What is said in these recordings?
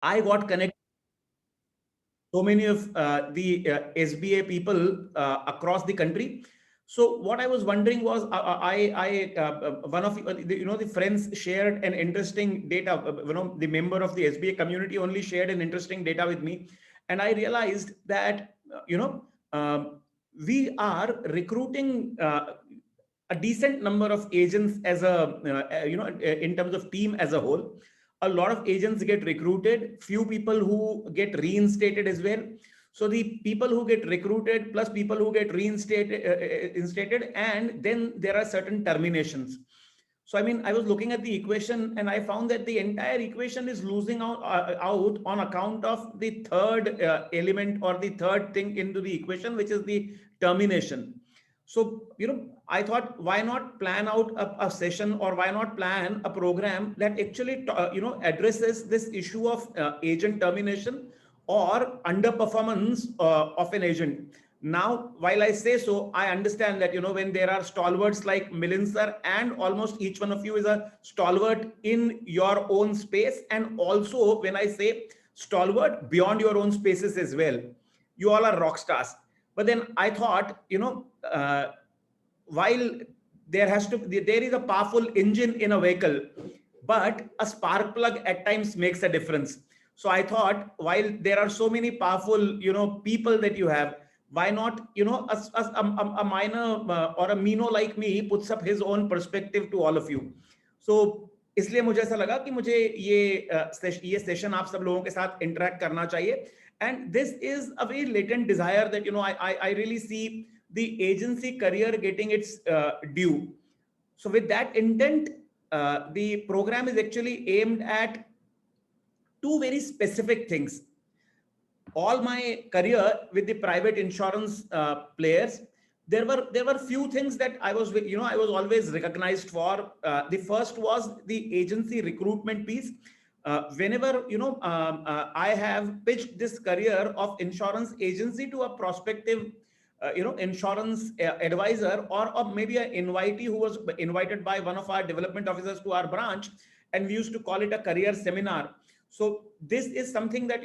I got connected so many of the SBA people across the country. So what I was wondering was, one of the friends shared an interesting data. The member of the SBA community only shared an interesting data with me, and I realized that we are recruiting a decent number of agents as in terms of team as a whole. A lot of agents get recruited, few people who get reinstated as well. So the people who get recruited plus people who get reinstated, and then there are certain terminations. So I mean, I was looking at the equation and I found that the entire equation is losing out on account of the third element or the third thing into the equation, which is the termination. So, I thought, why not plan out a session, or why not plan a program that actually, addresses this issue of agent termination or underperformance of an agent. Now, while I say so, I understand that, when there are stalwarts like Milind sir, and almost each one of you is a stalwart in your own space. And also, when I say stalwart beyond your own spaces as well, you all are rock stars. But then I thought, while there is a powerful engine in a vehicle, but a spark plug at times makes a difference. So I thought, while there are so many powerful, people that you have, why not, a minor or a Mino like me puts up his own perspective to all of you. So इसलिए मुझे ऐसा लगा कि मुझे ये session आप सब लोगों के साथ इंटरेक्ट करना चाहिए. And this is a very latent desire that, I really see the agency career getting its due. So with that intent, the program is actually aimed at two very specific things. All my career with the private insurance players, there were few things that I was always recognized for. The first was the agency recruitment piece. Whenever I have pitched this career of insurance agency to a prospective insurance advisor, or maybe an invitee who was invited by one of our development officers to our branch, and we used to call it a career seminar. So this is something that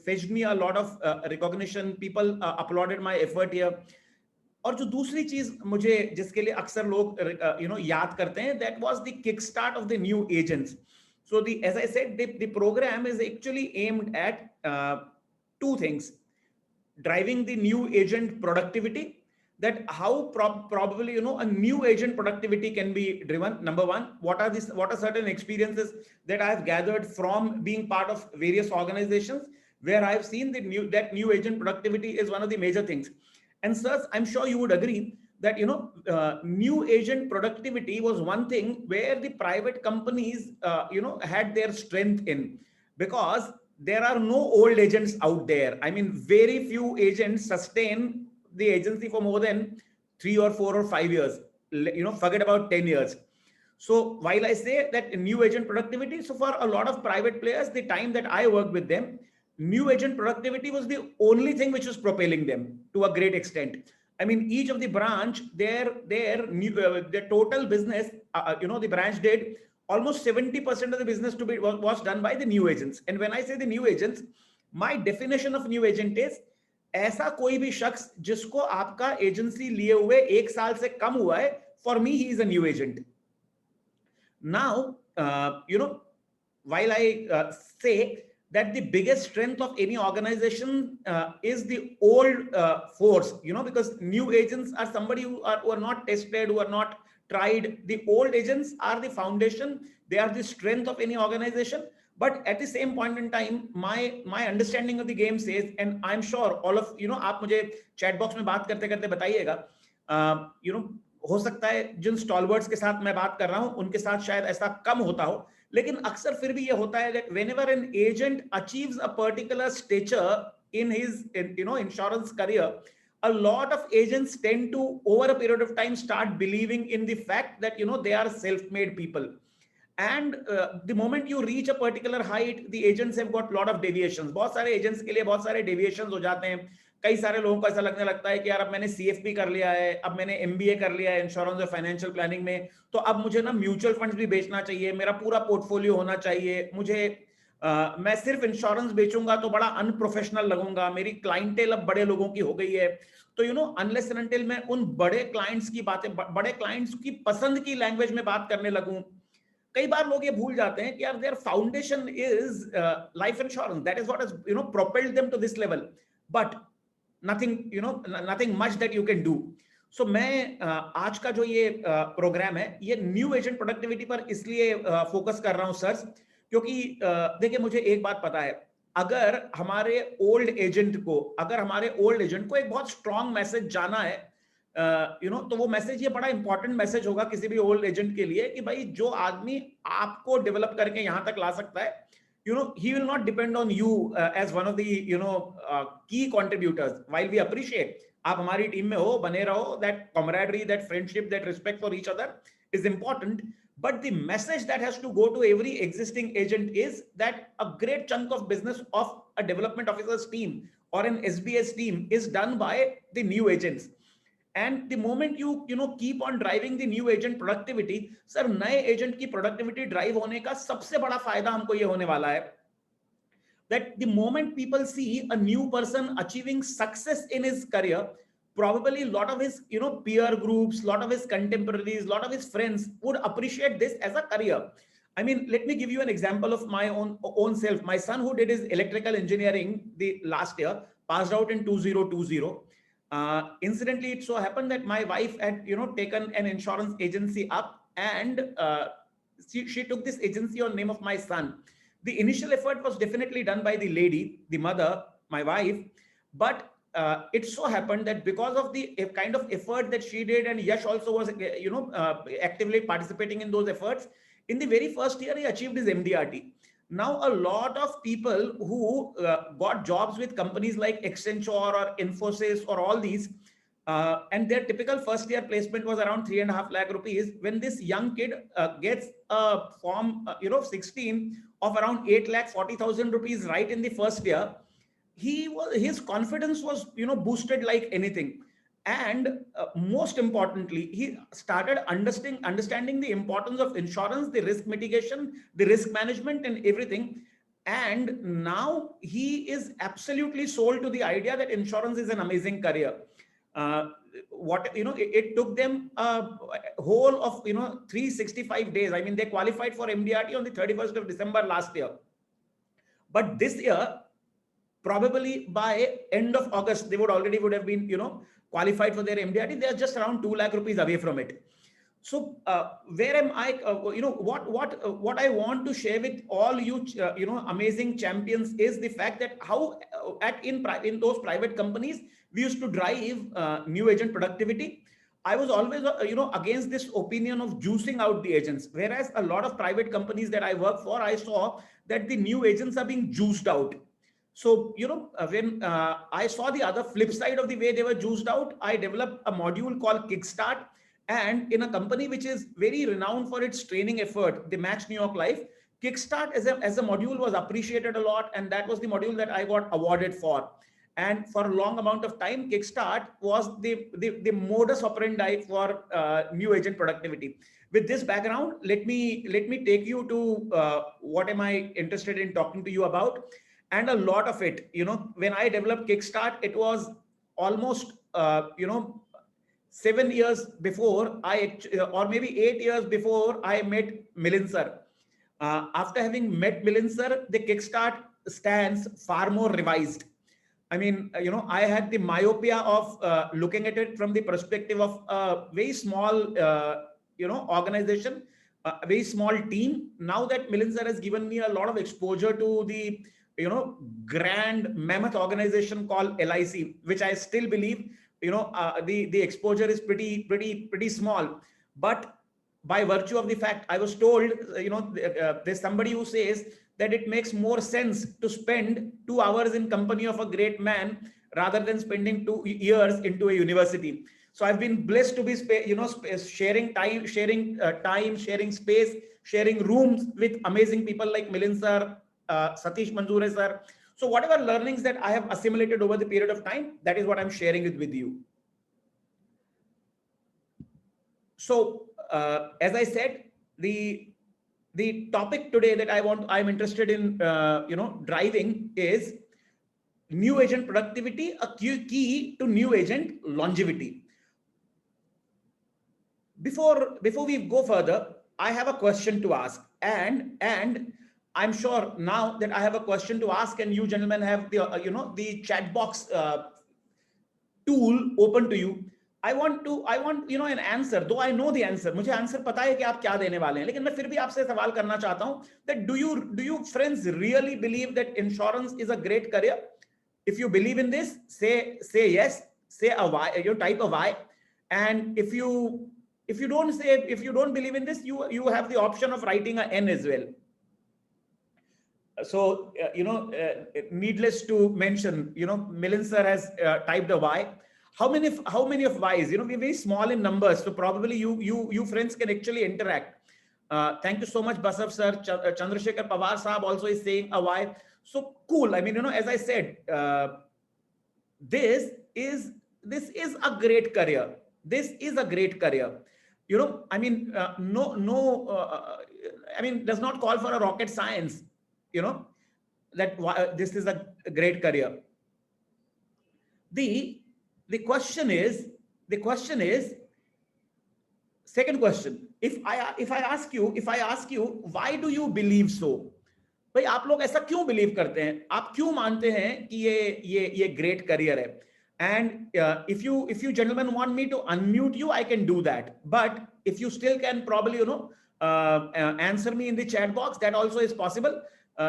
fetched me a lot of recognition. People applauded my effort here. और जो दूसरी चीज मुझे जिसके लिए अक्सर लोग याद करते हैं, that was the kickstart of the new agents. So as I said, the program is actually aimed at two things: driving the new agent productivity. That how probably a new agent productivity can be driven. Number one, what are certain experiences that I have gathered from being part of various organizations where I've seen that new agent productivity is one of the major things. And sirs, I'm sure you would agree that new agent productivity was one thing where the private companies had their strength in, because there are no old agents out there. I mean, very few agents sustain the agency for more than 3 or 4 or 5 years. Forget about 10 years. So while I say that new agent productivity, so for a lot of private players, the time that I worked with them, new agent productivity was the only thing which was propelling them to a great extent. I mean, each of the branch, their total business, the branch did almost 70% of the business was done by the new agents. And when I say the new agents, my definition of new agent is ऐसा कोई भी शख्स जिसको आपका agency लिए हुए 1 साल से कम हुआ है. For me, he is a new agent. Now, while I say that the biggest strength of any organization is the old force, because new agents are somebody who are not tested, who are not tried. The old agents are the foundation. They are the strength of any organization. But at the same point in time, my understanding of the game says, and I'm sure all of आप मुझे chat box में बात करते करते बताइएगा, हो सकता है जिन स्टॉलवर्ड्स के साथ मैं बात कर रहा हूं उनके साथ शायद ऐसा कम होता हो, लेकिन अक्सर फिर भी ये होता है that whenever an agent achieves a particular stature in his insurance career, a lot of agents tend to over a period of time start believing in the fact that they are self-made people. And the moment you reach a particular height, the agents have got lot of deviations. बहुत सारे agents के लिए बहुत सारे deviations हो जाते हैं. कई सारे लोगों को ऐसा लगने लगता है कि यार अब मैंने CFP कर लिया है, अब मैंने MBA कर लिया है इंश्योरेंस और फाइनेंशियल प्लानिंग में, तो अब मुझे ना म्यूचुअल फंड्स भी बेचना चाहिए, मेरा पूरा पोर्टफोलियो होना चाहिए, मुझे मैं सिर्फ इंश्योरेंस बेचूंगा तो बड़ा अनप्रोफेशनल लगूंगा, मेरी क्लाइंटेल अब बड़े लोगों की हो गई है। तो अनलेस एंड अनटिल मैं उन बड़े क्लाइंट्स की बातें, बड़े क्लाइंट्स की पसंद की लैंग्वेज में बात करने लगूं, कई बार लोग ये भूल जाते हैं कि यार there foundation is life insurance, that is what has propelled them to this level, but nothing nothing much that you can do. So मैं आज का जो ये प्रोग्राम है, ये न्यू एजेंट प्रोडक्टिविटी पर इसलिए फोकस कर रहा हूं सर, क्योंकि देखिए मुझे एक बात पता है, अगर हमारे ओल्ड एजेंट को एक बहुत स्ट्रॉन्ग मैसेज जाना है, तो वो मैसेज, ये बड़ा इंपॉर्टेंट मैसेज होगा किसी भी ओल्ड एजेंट के लिए, कि भाई जो आदमी आपको डेवलप करके यहां तक ला सकता है, he will not depend on you as one of the key contributors. While we appreciate आप हमारी टीम में हो, बने रहो, that camaraderie, that friendship, that respect for each other is important, but the message that has to go to every existing agent is that a great chunk of business of a development officer's team or an SBS team is done by the new agents. And the moment you keep on driving the new agent productivity, sir, नए agent की productivity drive होने का सबसे बड़ा फायदा हमको ये होने वाला है, that the moment people see a new person achieving success in his career, probably a lot of his peer groups, lot of his contemporaries, lot of his friends would appreciate this as a career. I mean, let me give you an example of my own self. My son, who did his electrical engineering the last year, passed out in 2020. Incidentally, it so happened that my wife had taken an insurance agency up, and she took this agency on name of my son. The initial effort was definitely done by the lady, the mother, my wife, but it so happened that because of the kind of effort that she did, and Yash also was actively participating in those efforts, in the very first year he achieved his MDRT. Now, a lot of people who got jobs with companies like Accenture or Infosys or all these, and their typical first year placement was around 3.5 lakh rupees. When this young kid gets a form, 16 of around 8 lakh 40,000 rupees right in the first year, his confidence was boosted like anything. And most importantly, he started understanding the importance of insurance, the risk mitigation, the risk management, and everything. And now he is absolutely sold to the idea that insurance is an amazing career. It took them a whole of 365 days. I mean, they qualified for MDRT on the 31st of December last year, but this year, probably by end of August, they would have been qualified for their MDRT. They are just around 2 lakh rupees away from it. So where am I? What I want to share with all you amazing champions is the fact that how in those private companies we used to drive new agent productivity. I was always against this opinion of juicing out the agents, whereas a lot of private companies that I work for, I saw that the new agents are being juiced out. So, when I saw the other flip side of the way they were juiced out, I developed a module called Kickstart. And in a company which is very renowned for its training effort, the Match New York Life, Kickstart as a module was appreciated a lot. And that was the module that I got awarded for. And for a long amount of time, Kickstart was the modus operandi for new agent productivity. With this background, let me take you to what am I interested in talking to you about. And a lot of it, when I developed Kickstart, it was almost 7 years before or maybe 8 years before I met Milind sir. After having met Milind sir, the Kickstart stands far more revised. I mean, I had the myopia of looking at it from the perspective of a very small, organization, a very small team. Now that Milind sir has given me a lot of exposure to the grand mammoth organization called LIC, which I still believe, the exposure is pretty small. But by virtue of the fact, I was told, there's somebody who says that it makes more sense to spend 2 hours in company of a great man rather than spending 2 years into a university. So I've been blessed to be, sharing time, sharing space, sharing rooms with amazing people like Milind sir, Satish Manzoor sir. So whatever learnings that I have assimilated over the period of time, that is what I'm sharing it with you. So as I said, the the topic today that I'm interested in, driving is new agent productivity, a key to new agent longevity. Before we go further, I have a question to ask, and I'm sure now that I have a question to ask, and you gentlemen have the the chat box tool open to you. I want an answer, though I know the answer. मुझे answer पता है कि आप क्या देने वाले हैं, लेकिन मैं फिर भी आपसे सवाल करना चाहता हूं that do you friends really believe that insurance is a great career? If you believe in this, say yes, say a Y, you type a Y, and if you don't believe in this, you have the option of writing a N as well. So needless to mention, Milind sir has typed a Y. How many of Ys? We're very small in numbers, so probably you friends can actually interact. Thank you so much, Basav sir. Chandrasekhar Pawar Saab also is saying a Y. So cool. I mean, as I said, this is a great career. This is a great career. I mean, does not call for a rocket science. That this is a great career. The question is, second question, if I ask you why do you believe so? भाई आप लोग ऐसा क्यों believe करते हैं, आप क्यों मानते हैं कि ये ग्रेट करियर है? And if you gentlemen want me to unmute you, I can do that, but if you still can probably answer me in the chat box, that also is possible.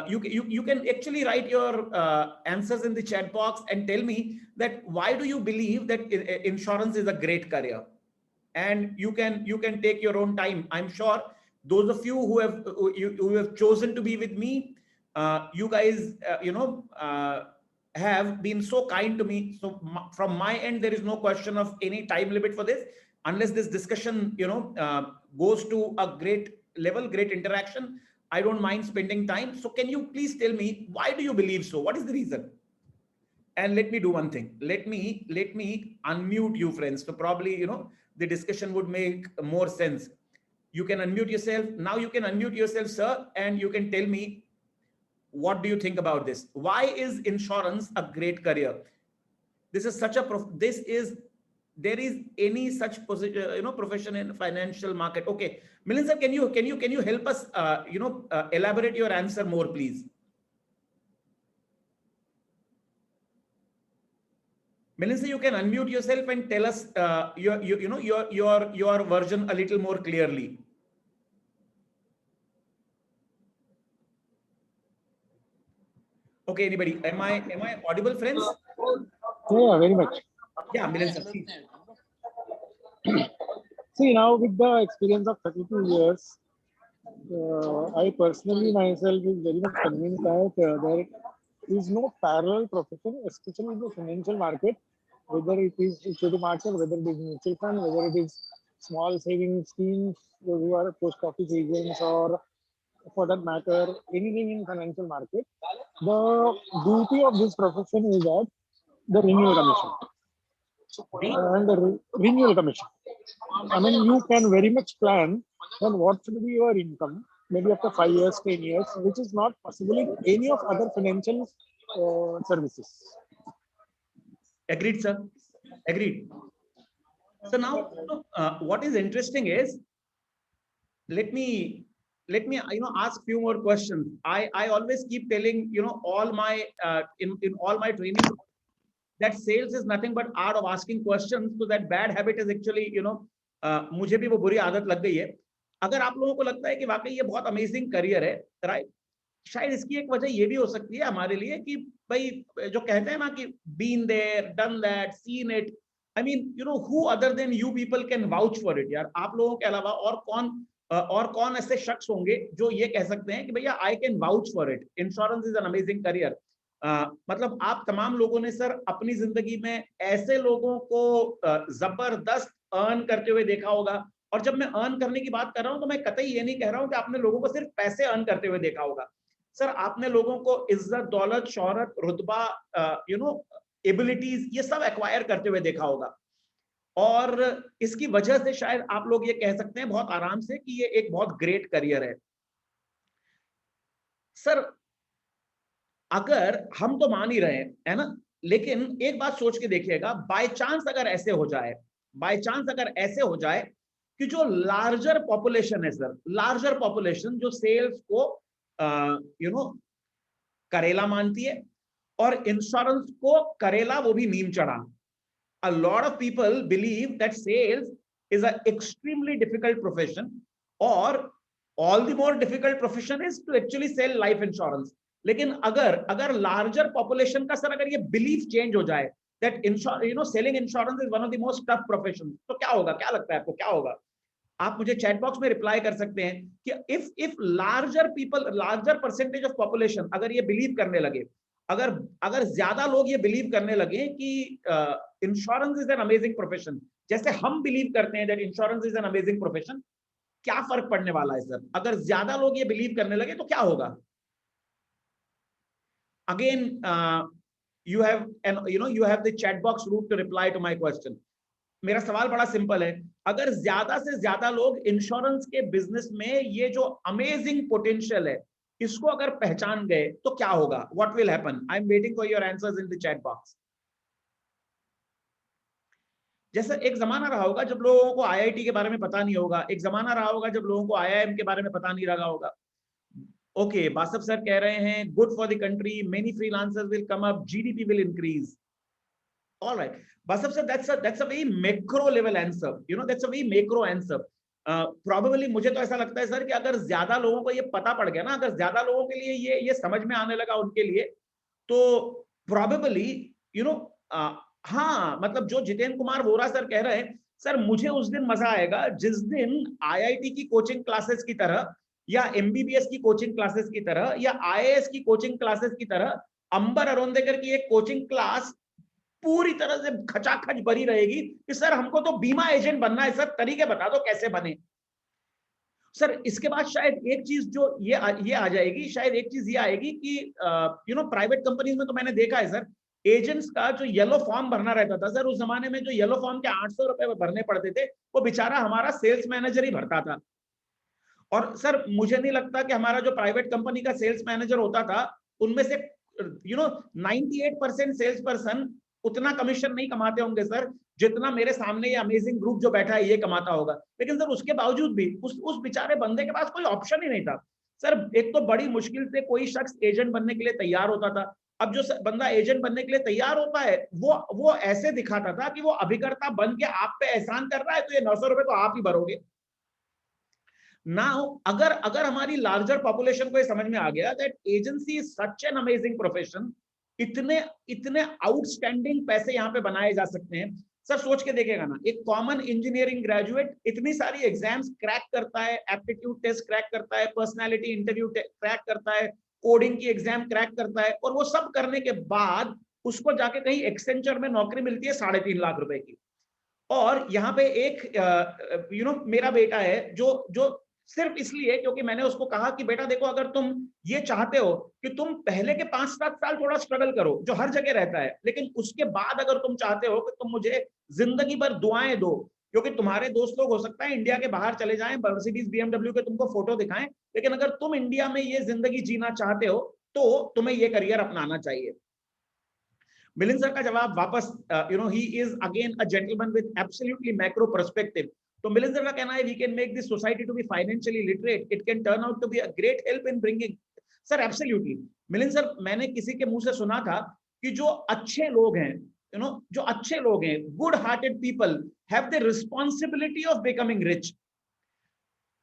You can actually write your answers in the chat box and tell me that why do you believe that insurance is a great career, and you can take your own time. I'm sure those of you who have chosen to be with me, you guys have been so kind to me. So from my end, there is no question of any time limit for this, unless this discussion goes to a great level, great interaction. I don't mind spending time. So can you please tell me, why do you believe so? What is the reason? And let me do one thing. Let me unmute you, friends. So probably, the discussion would make more sense. You can unmute yourself. Now you can unmute yourself, sir, and you can tell me, what do you think about this? Why is insurance a great career? This is such a, there is any such position, profession in financial market? Okay. Milind sir, can you help us, elaborate your answer more, please? Milind sir, you can unmute yourself and tell us your version a little more clearly. Okay, anybody? Am I audible, friends? Yeah, very much. Yeah, Milind sir, please. See, now with the experience of 32 years, I personally myself is very much convinced that there is no parallel profession, especially in the financial market, whether it is equity market, whether it is mutual fund, whether it is small saving schemes, who are post office agents, or for that matter, anything in financial market. The duty of this profession is that the renewal commission. And the renewal commission. I mean, you can very much plan on what should be your income, maybe after 5 years, 10 years, which is not possible in any of other financial services. Agreed, sir. Agreed. So now, what is interesting is, let me ask few more questions. I always keep telling all my in all my training that sales is nothing but art of asking questions. So that bad habit is actually मुझे भी वो बुरी आदत लग गई है. अगर आप लोगों को लगता है कि वाकई ये बहुत अमेजिंग करियर है, राइट, शायद इसकी एक वजह ये भी हो सकती है हमारे लिए कि भाई जो कहते हैं ना कि been there, done that, seen it. I mean who other than you people can vouch for it. यार, आप लोगों के अलावा और कौन ऐसे शख्स होंगे जो ये कह सकते हैं कि भैया I can vouch for it, insurance is an amazing career. मतलब आप तमाम लोगों ने सर अपनी जिंदगी में ऐसे लोगों को जबरदस्त अर्न करते हुए देखा होगा. और जब मैं अर्न करने की बात कर रहा हूं तो मैं कतई ये नहीं कह रहा हूं कि आपने लोगों को सिर्फ पैसे अर्न करते हुए देखा होगा. सर, आपने लोगों को इज्जत, दौलत, शोहरत, रुतबा, एबिलिटीज, ये सब एक्वायर करते हुए देखा होगा. और इसकी वजह से शायद आप लोग ये कह सकते हैं बहुत आराम से कि ये एक बहुत ग्रेट करियर है. सर अगर हम तो मान ही रहे हैं, है ना, लेकिन एक बात सोच के देखिएगा, बाय चांस अगर ऐसे हो जाए, बाय चांस अगर ऐसे हो जाए कि जो लार्जर पॉपुलेशन है सर, लार्जर पॉपुलेशन जो सेल्स को करेला मानती है और इंश्योरेंस को करेला वो भी नीम चढ़ा। A lot of people believe that sales is an extremely difficult profession, or all the more difficult profession is to actually sell life insurance. लेकिन अगर अगर लार्जर पॉपुलेशन का सर अगर ये बिलीफ चेंज हो जाए that selling insurance is one of the most tough professions, तो क्या होगा? क्या लगता है आपको क्या होगा? आप मुझे चैट बॉक्स में रिप्लाई कर सकते हैं कि if larger people, larger percentage of population अगर ये बिलीव करने लगे, अगर अगर ज्यादा लोग ये बिलीव करने लगे कि insurance is an amazing profession, जैसे हम बिलीव करते हैं that insurance is an amazing profession, क्या फर्क पड़ने वाला है सर? अगर ज्यादा लोग ये बिलीव करने लगे तो क्या होगा? Again you have and you have the chat box route to reply to my question. मेरा सवाल बड़ा सिंपल है, अगर ज्यादा से ज्यादा लोग इंश्योरेंस के बिजनेस में ये जो अमेजिंग पोटेंशियल है इसको अगर पहचान गए तो क्या होगा? What will happen? I am waiting for your answers in the chat box. जैसे एक जमाना रहा होगा जब लोगों को आईआईटी के बारे में पता नहीं होगा, एक जमाना रहा होगा जब लोगों को आईआईएम के बारे में पता नहीं रहा होगा। ओके, बासव सर कह रहे हैं good for the country, many freelancers will come up, GDP will increase. All right, Basav sir, that's a very macro level answer. That's a very macro answer. Probably मुझे तो ऐसा लगता है सर कि अगर ज्यादा लोगों को ये पता पड़ गया ना, अगर ज्यादा लोगों के लिए ये समझ में आने लगा उनके लिए, तो probably हाँ, मतलब जो जितेंद्र कुमार वोरा सर कह रहे हैं, सर मुझे उस दिन मजा आएगा जिस दिन आईआईटी की कोचिंग क्लासेस की तरह या एमबीबीएस की कोचिंग क्लासेस की तरह या आईएएस की कोचिंग क्लासेस की तरह अंबर अरोंदेकर की एक कोचिंग क्लास पूरी तरह से खचाखच भरी रहेगी कि सर हमको तो बीमा एजेंट बनना है सर, तरीके बता दो कैसे बने। सर इसके बाद शायद एक चीज जो ये आ जाएगी, शायद एक चीज ये आएगी कि प्राइवेट कंपनीज में तो मैंने देखा है सर, एजेंट्स का जो येलो फॉर्म भरना रहता था सर, उस जमाने में जो येलो फॉर्म के 800 रुपए भरने पड़ते थे, वो बेचारा हमारा सेल्स मैनेजर ही भरता था। और सर मुझे नहीं लगता कि हमारा जो प्राइवेट कंपनी का सेल्स मैनेजर होता था उनमें से 98% सेल्स पर्सन उतना कमीशन नहीं कमाते होंगे सर जितना मेरे सामने ये अमेजिंग ग्रुप जो बैठा है ये कमाता होगा। लेकिन सर उसके बावजूद भी उस बेचारे बंदे के पास कोई ऑप्शन ही नहीं था सर। एक तो बड़ी मुश्किल से कोई शख्स एजेंट बनने के लिए तैयार होता था। अब जो बंदा एजेंट बनने के लिए तैयार होता है वो ऐसे दिखाता था कि वो अभिकर्ता बन के आप पे एहसान कर रहा है, तो ये 900 रुपए तो आप ही भरोगे। नाउ अगर हमारी लार्जर पॉपुलेशन को ये समझ में आ गया that agency is such an amazing profession, इतने इतने आउटस्टैंडिंग पैसे यहाँ पे बनाए जा सकते हैं सर। सोच के देखेगा ना, एक कॉमन इंजीनियरिंग ग्रेजुएट इतनी सारी एग्जाम्स क्रैक करता है, एप्टीट्यूड टेस्ट क्रैक करता है, पर्सनालिटी इंटरव्यू क्रैक करता है, कोडिंग की एग्जाम क्रैक करता है, और वो सब करने के बाद उसको जाके कहीं एक्सेंचर में नौकरी मिलती है 3.5 लाख रुपए की। और यहाँ पे एक मेरा बेटा है जो सिर्फ इसलिए क्योंकि मैंने उसको कहा कि बेटा देखो, अगर तुम ये चाहते हो कि तुम पहले के 5-7 साल थोड़ा स्ट्रगल करो, जो हर जगह रहता है, लेकिन उसके बाद अगर तुम चाहते हो कि तुम मुझे जिंदगी भर दुआएं दो, क्योंकि तुम्हारे दोस्त लोग हो सकता है इंडिया के बाहर चले जाएं, मर्सिडीज बीएमडब्ल्यू के तुमको फोटो दिखाएं, लेकिन अगर तुम इंडिया में ये जिंदगी जीना चाहते हो तो तुम्हें ये करियर अपनाना चाहिए। मिलिंद सर का जवाब वापस, he is again a gentleman with absolutely macro perspective. तो मिलिंद सर का कहना है we can make this society to be financially literate, it can turn out to be a great help in bringing. Sir absolutely Milind sir, मैंने किसी के मुंह से सुना था कि जो अच्छे लोग हैं, जो अच्छे लोग हैं, good hearted people have the responsibility of becoming rich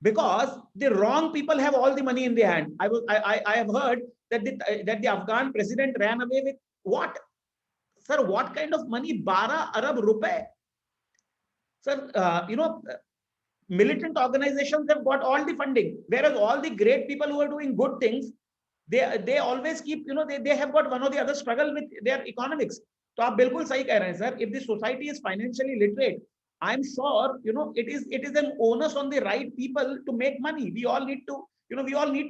because the wrong people have all the money in their hand. I have heard that the Afghan president ran away with what? Sir, what kind of money? 12 arab rupe. Sir, militant organizations have got all the funding, whereas all the great people who are doing good things, they always keep, they have got one or the other struggle with their economics. तो आप बिल्कुल सही कह रहे हैं sir. If the society is financially literate, I'm sure it is an onus on the right people to make money. We all need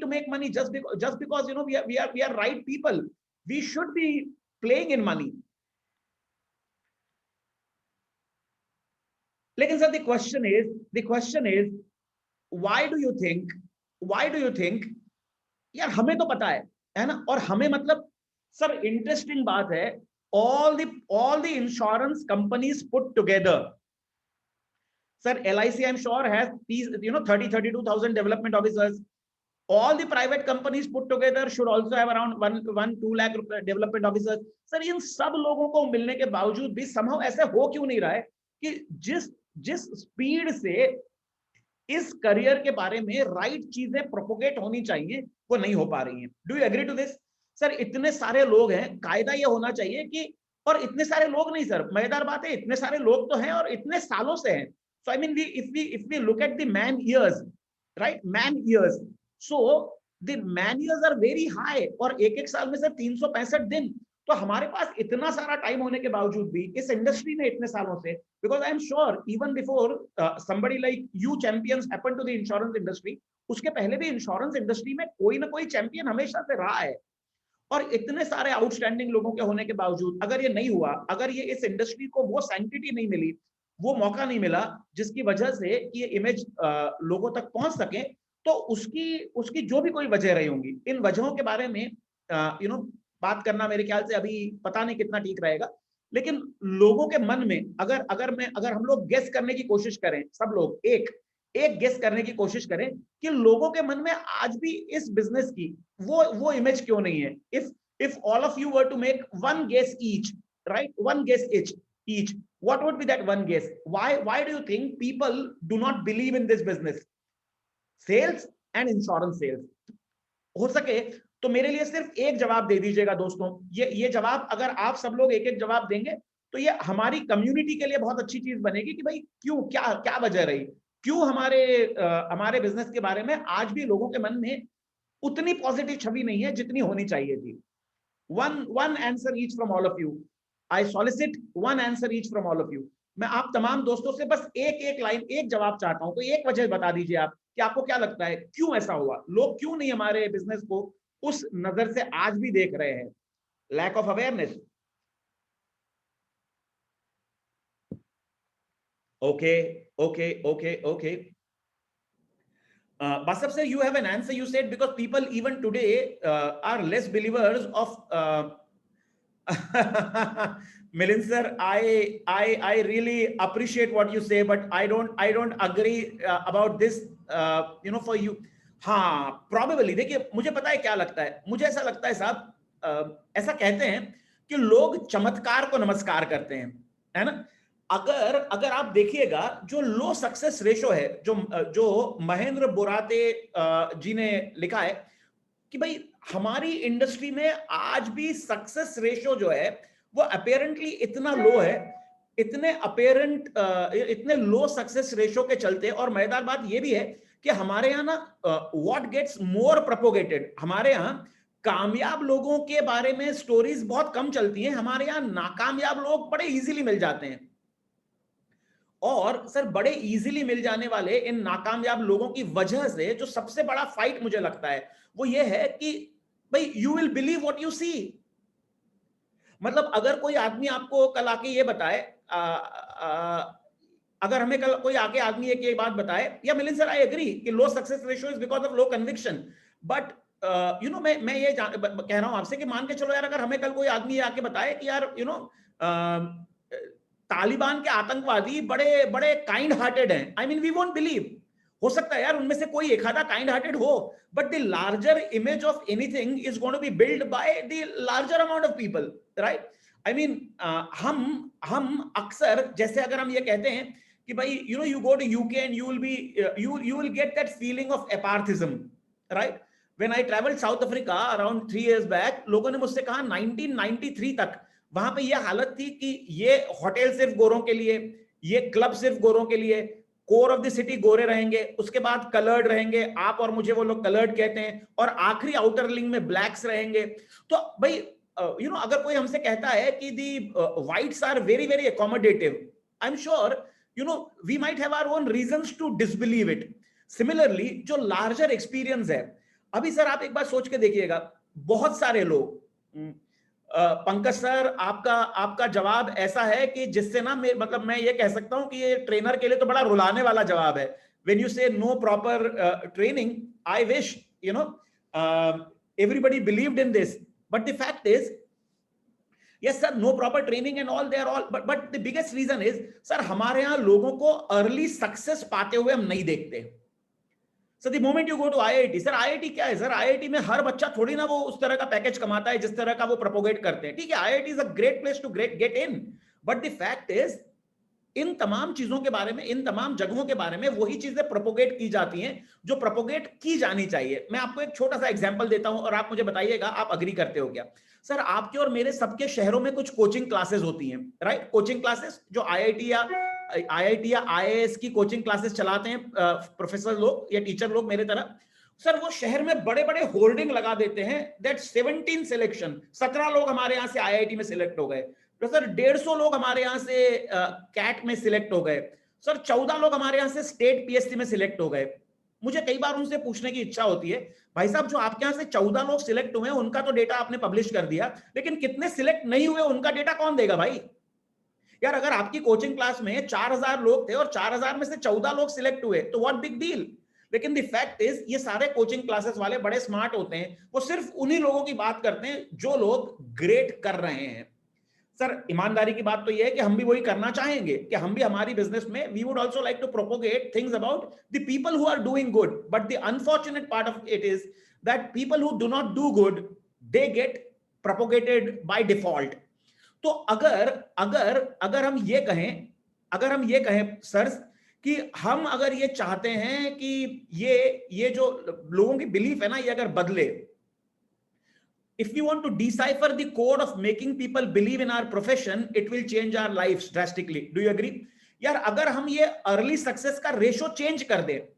to make money just because we are right people. We should be playing in money. लेकिन sir the question is why do you think यार हमें तो पता है ना, और हमें मतलब सर इंटरेस्टिंग बात है, all the insurance companies put together, sir, LIC I'm sure has these 32,000 development officers. All the private companies put together should also have around 2 lakh development officers. Sir इन सब लोगों को मिलने के बावजूद भी somehow ऐसे हो क्यों नहीं रहा है कि जिस जिस स्पीड से इस करियर के बारे में राइट चीजें प्रोपोगेट होनी चाहिए वो नहीं हो पा रही हैं। Do you agree to this? Sir इतने सारे लोग हैं, कायदा ये होना चाहिए कि, और इतने सारे लोग नहीं सर, मजेदार बात है इतने सारे लोग तो हैं और इतने सालों से हैं। So I mean if we look at the man years, right, man years, so the man years are very high, और एक एक साल में सर 365 दिन, तो हमारे पास इतना सारा टाइम होने के बावजूद भी इस इंडस्ट्री में इतने सालों से, because I am sure even before somebody like you champions happened to the insurance industry, उसके पहले भी इंश्योरेंस इंडस्ट्री में कोई ना कोई चैंपियन हमेशा से रहा है। और इतने सारे आउटस्टैंडिंग लोगों के होने के बावजूद अगर ये नहीं हुआ, अगर ये इस इंडस्ट्री को वो सैंक्टिटी नहीं मिली, वो मौका नहीं मिला जिसकी वजह से ये इमेज लोगों तक पहुंच सके, तो उसकी जो भी कोई वजह रही होंगी, इन वजहों के बारे में बात करना मेरे ख्याल से अभी पता नहीं कितना ठीक रहेगा। लेकिन लोगों के मन में अगर हम लोग गेस करने की कोशिश करें, सब लोग एक गेस करने की कोशिश करें कि लोगों के मन में आज भी इस बिजनेस की वो इमेज क्यों नहीं है। If all of you were to make one guess each, right, one guess each, what would be that one guess? Why do you think people do not believe in this business, sales and insurance sales? हो सके तो मेरे लिए सिर्फ एक जवाब दे दीजिएगा दोस्तों। ये जवाब अगर आप सब लोग एक एक जवाब देंगे तो ये हमारी कम्युनिटी के लिए बहुत अच्छी चीज बनेगी कि भाई क्यों, क्या क्या वजह रही, क्यों हमारे बिजनेस के बारे में आज भी लोगों के मन में उतनी पॉजिटिव छवि नहीं है जितनी होनी चाहिए थी। One answer each from all of you, I solicit one answer each from all of you. मैं आप तमाम दोस्तों से बस एक लाइन, एक जवाब चाहता हूं, तो एक वजह बता दीजिए आप कि आपको क्या लगता है क्यों ऐसा हुआ, लोग क्यों नहीं हमारे बिजनेस को उस नजर से आज भी देख रहे हैं। Lack of awareness, okay. Basab sir, you have an answer. You said because people even today are less believers of Milind sir, I really appreciate what you say, but I don't agree about this. For you, हाँ, probably देखिए मुझे पता है क्या लगता है, मुझे ऐसा लगता है साहब, ऐसा कहते हैं कि लोग चमत्कार को नमस्कार करते हैं, है ना। अगर आप देखिएगा जो लो सक्सेस रेशो है, जो महेंद्र बोराते जी ने लिखा है कि भाई हमारी इंडस्ट्री में आज भी सक्सेस रेशो जो है वो अपेरेंटली इतना लो है, इतने लो सक्सेस रेशो के चलते, और मजेदार बात ये भी है कि हमारे यहाँ ना व्हाट गेट्स मोर प्रोपोगेटेड, हमारे यहाँ कामयाब लोगों के बारे में स्टोरीज बहुत कम चलती हैं, हमारे यहाँ नाकामयाब लोग बड़े इजीली मिल जाते हैं। और सर बड़े इजीली मिल जाने वाले इन नाकामयाब लोगों की वजह से जो सबसे बड़ा फाइट मुझे लगता है वो ये है कि भाई you will believe what you see. मतलब अगर कोई आदमी आपको कल आके ये बताए, अगर हमें कल कोई आके आदमी एक बात बताए, या मिलिंद सर आई एग्री कि low success ratio is because of low conviction, but मैं ये कह रहा हूं आपसे कि मान के चलो यार, अगर हमें कल कोई आदमी आके बताए कि यार तालिबान के आतंकवादी बड़े बड़े काइंड हार्टेड हैं, I mean we won't believe. हो सकता है यार उनमें से कोई एक आधा काइंड हार्टेड हो, but the larger image of anything is going to be build by the larger amount of people, right. I mean हम अक्सर, जैसे अगर हम ये कहते हैं कि भाई you go to UK and you will get that feeling of aparthism, right? When I traveled South Africa around 3 years back, लोगों ने मुझसे कहा 1993 तक वहां पे ये हालत थी कि ये होटल सिर्फ गोरों के लिए, ये क्लब सिर्फ गोरों के लिए, कोर ऑफ द सिटी गोरे रहेंगे, उसके बाद कलर्ड रहेंगे, आप और मुझे वो लोग कलर्ड कहते हैं, और आखिरी आउटर लिंग में ब्लैक्स रहेंगे। तो भाई अगर कोई हमसे कहता है कि the whites are very very accommodative, I am sure we might have our own reasons to disbelieve it. Similarly जो लार्जर एक्सपीरियंस है, अभी सर आप एक बार सोच के देखिएगा, बहुत सारे लोग, पंकज सर आपका जवाब ऐसा है कि जिससे ना मतलब मैं ये कह सकता हूं कि ये ट्रेनर के लिए तो बड़ा रुलाने वाला जवाब है। When you say no proper training, I wish Everybody believed in this, but the fact is, yes sir, no proper training and all, they are all, but the biggest reason is, sir, हमारे यहाँ लोगों को early success पाते हुए हम नहीं देखते. So the moment you go to IIT, sir IIT क्या है सर? IIT में हर बच्चा थोड़ी ना वो उस तरह का पैकेज कमाता है जिस तरह का वो प्रोपोगेट करते हैं. ठीक है, IIT is a great place to get in, but the fact is, इन तमाम चीजों के बारे में, इन तमाम जगहों के बारे में वही चीजें प्रोपोगेट की जाती हैं जो प्रोपोगेट की जानी चाहिए. मैं आपको एक छोटा सा एग्जांपल देता हूं और आप मुझे बताइएगा आप अग्री करते हो क्या. सर, आपके और मेरे सबके शहरों में कुछ कोचिंग क्लासेस होती हैं, राइट? कोचिंग क्लासेस जो आईआईटी या आईएएस की कोचिंग क्लासेस चलाते हैं प्रोफेसर लोग या टीचर लोग मेरे तरह. सर, वो शहर में बड़े बड़े होर्डिंग लगा देते हैं दैट 17 सिलेक्शन, 17 लोग हमारे यहां से आईआईटी में सिलेक्ट हो गए. तो सर 150 लोग हमारे यहां से कैट में सिलेक्ट हो गए. सर 14 लोग हमारे यहां से स्टेट पीएससी में सिलेक्ट हो गए. मुझे कई बार उनसे पूछने की इच्छा होती है, भाई साहब जो आपके यहां से 14 लोग सिलेक्ट हुए हैं उनका तो डेटा आपने पब्लिश कर दिया, लेकिन कितने सिलेक्ट नहीं हुए उनका डेटा कौन देगा भाई? यार, अगर आपकी कोचिंग क्लास में 4000 लोग थे और 4000 में से 14 लोग सिलेक्ट हुए तो व्हाट बिग डील. लेकिन द फैक्ट इज, ये सारे कोचिंग क्लासेस वाले बड़े स्मार्ट होते हैं, वो सिर्फ उन्हीं लोगों की बात करते हैं जो लोग ग्रेट कर रहे हैं. सर, ईमानदारी की बात तो यह है कि हम भी वही करना चाहेंगे कि हम भी हमारी बिजनेस में we would also like to propagate things about the people who are doing good, but the unfortunate part of it is that people who do not do good, they get propagated by default. तो अगर हम ये कहें sir कि हम अगर ये चाहते हैं कि ये जो लोगों की बिलीफ है ना, ये अगर बदले, if we want to decipher the code of making people believe in our profession, it will change our lives drastically. Do you agree? यार, अगर हम ये अर्ली सक्सेस का रेशो चेंज कर दे,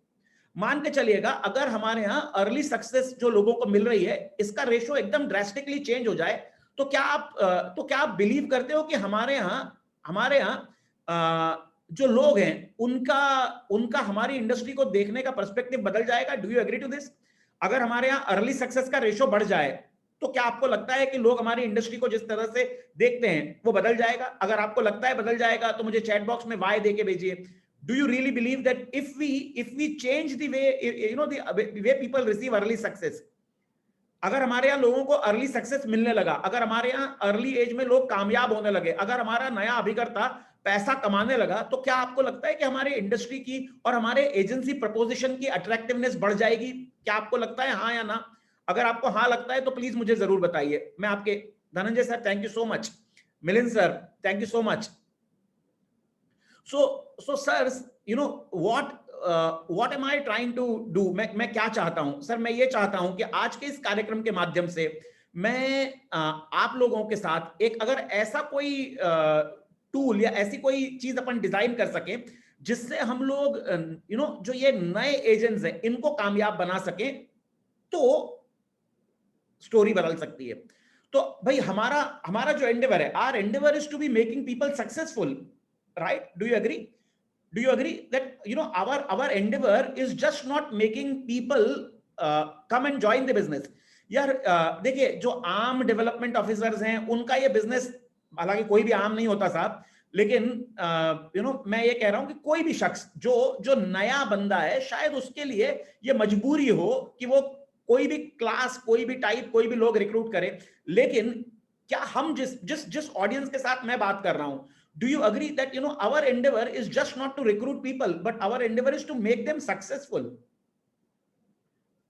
मान के चलिएगा अगर हमारे यहाँ अर्ली सक्सेस जो लोगों को मिल रही है इसका रेशो एकदम ड्रास्टिकली चेंज हो जाए, तो क्या आप बिलीव करते हो कि हमारे यहाँ जो लोग हैं उनका हमारी इंडस्ट्री को देखने का पर्सपेक्टिव बदल जाएगा? Do you agree to this? अगर हमारे यहाँ अर्ली सक्सेस का रेशो बढ़ जाए तो क्या आपको लगता है कि लोग हमारी इंडस्ट्री को जिस तरह से देखते हैं वो बदल जाएगा? अगर आपको लगता है बदल जाएगा तो मुझे चैट बॉक्स में वाई देके भेजिए. Do you really believe that if we change the way the way people receive early success, अगर हमारे यहाँ लोगों को अर्ली सक्सेस मिलने लगा, अगर हमारे यहाँ अर्ली एज में लोग कामयाब होने लगे, अगर हमारा नया अभिकर्ता पैसा कमाने लगा, तो क्या आपको लगता है कि हमारे इंडस्ट्री की और हमारे एजेंसी प्रपोजिशन की अट्रैक्टिवनेस बढ़ जाएगी? क्या आपको लगता है, हाँ या ना? अगर आपको हाँ लगता है तो प्लीज मुझे जरूर बताइए. मैं आपके Dhananjay sir, thank you so much. Milind sir, thank you so much. So sir, you know what am I trying to do? मैं क्या चाहता हूं सर? मैं ये चाहता हूं कि आज के इस कार्यक्रम के माध्यम से मैं आप लोगों के साथ एक अगर ऐसा कोई टूल या ऐसी कोई चीज अपन डिजाइन कर सके जिससे हम लोग जो ये नए एजेंट्स हैं इनको कामयाब बना सकें, तो स्टोरी बदल सकती है. तो भाई हमारा जो एंडेवर है, our endeavour is to be making people successful, right? Do you agree that our endeavor is just not making people come and join the business? यार देखिए, जो आम डेवलपमेंट ऑफिसर्स हैं उनका ये बिजनेस, हालांकि कोई भी आम नहीं होता साहब, लेकिन मैं ये कह रहा हूं कि कोई भी शख्स जो नया बंदा है, शायद उसके लिए ये मजबूरी हो कि वो कोई भी क्लास, कोई भी टाइप, कोई भी लोग रिक्रूट करे. लेकिन क्या हम जिस ऑडियंस के साथ मैं बात कर रहा हूं, do you agree that our endeavor is just not to recruit people, but our endeavor is to make them successful?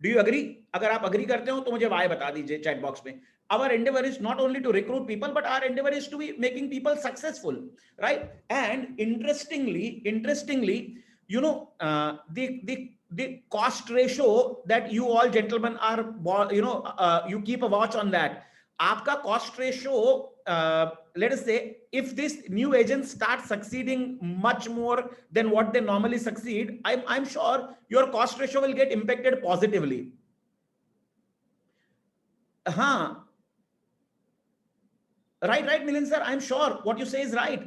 Do you agree? अगर आप अग्री करते हो तो मुझे वाई बता दीजिए चैट बॉक्स में. Our endeavor is not only to recruit people, but our endeavor is to be making people successful, right? And interestingly, the cost ratio that you all gentlemen are, you keep a watch on that. आपका cost ratio, let us say, if this new agent starts succeeding much more than what they normally succeed, I'm sure your cost ratio will get impacted positively. Right, Milind sir, I'm sure what you say is right.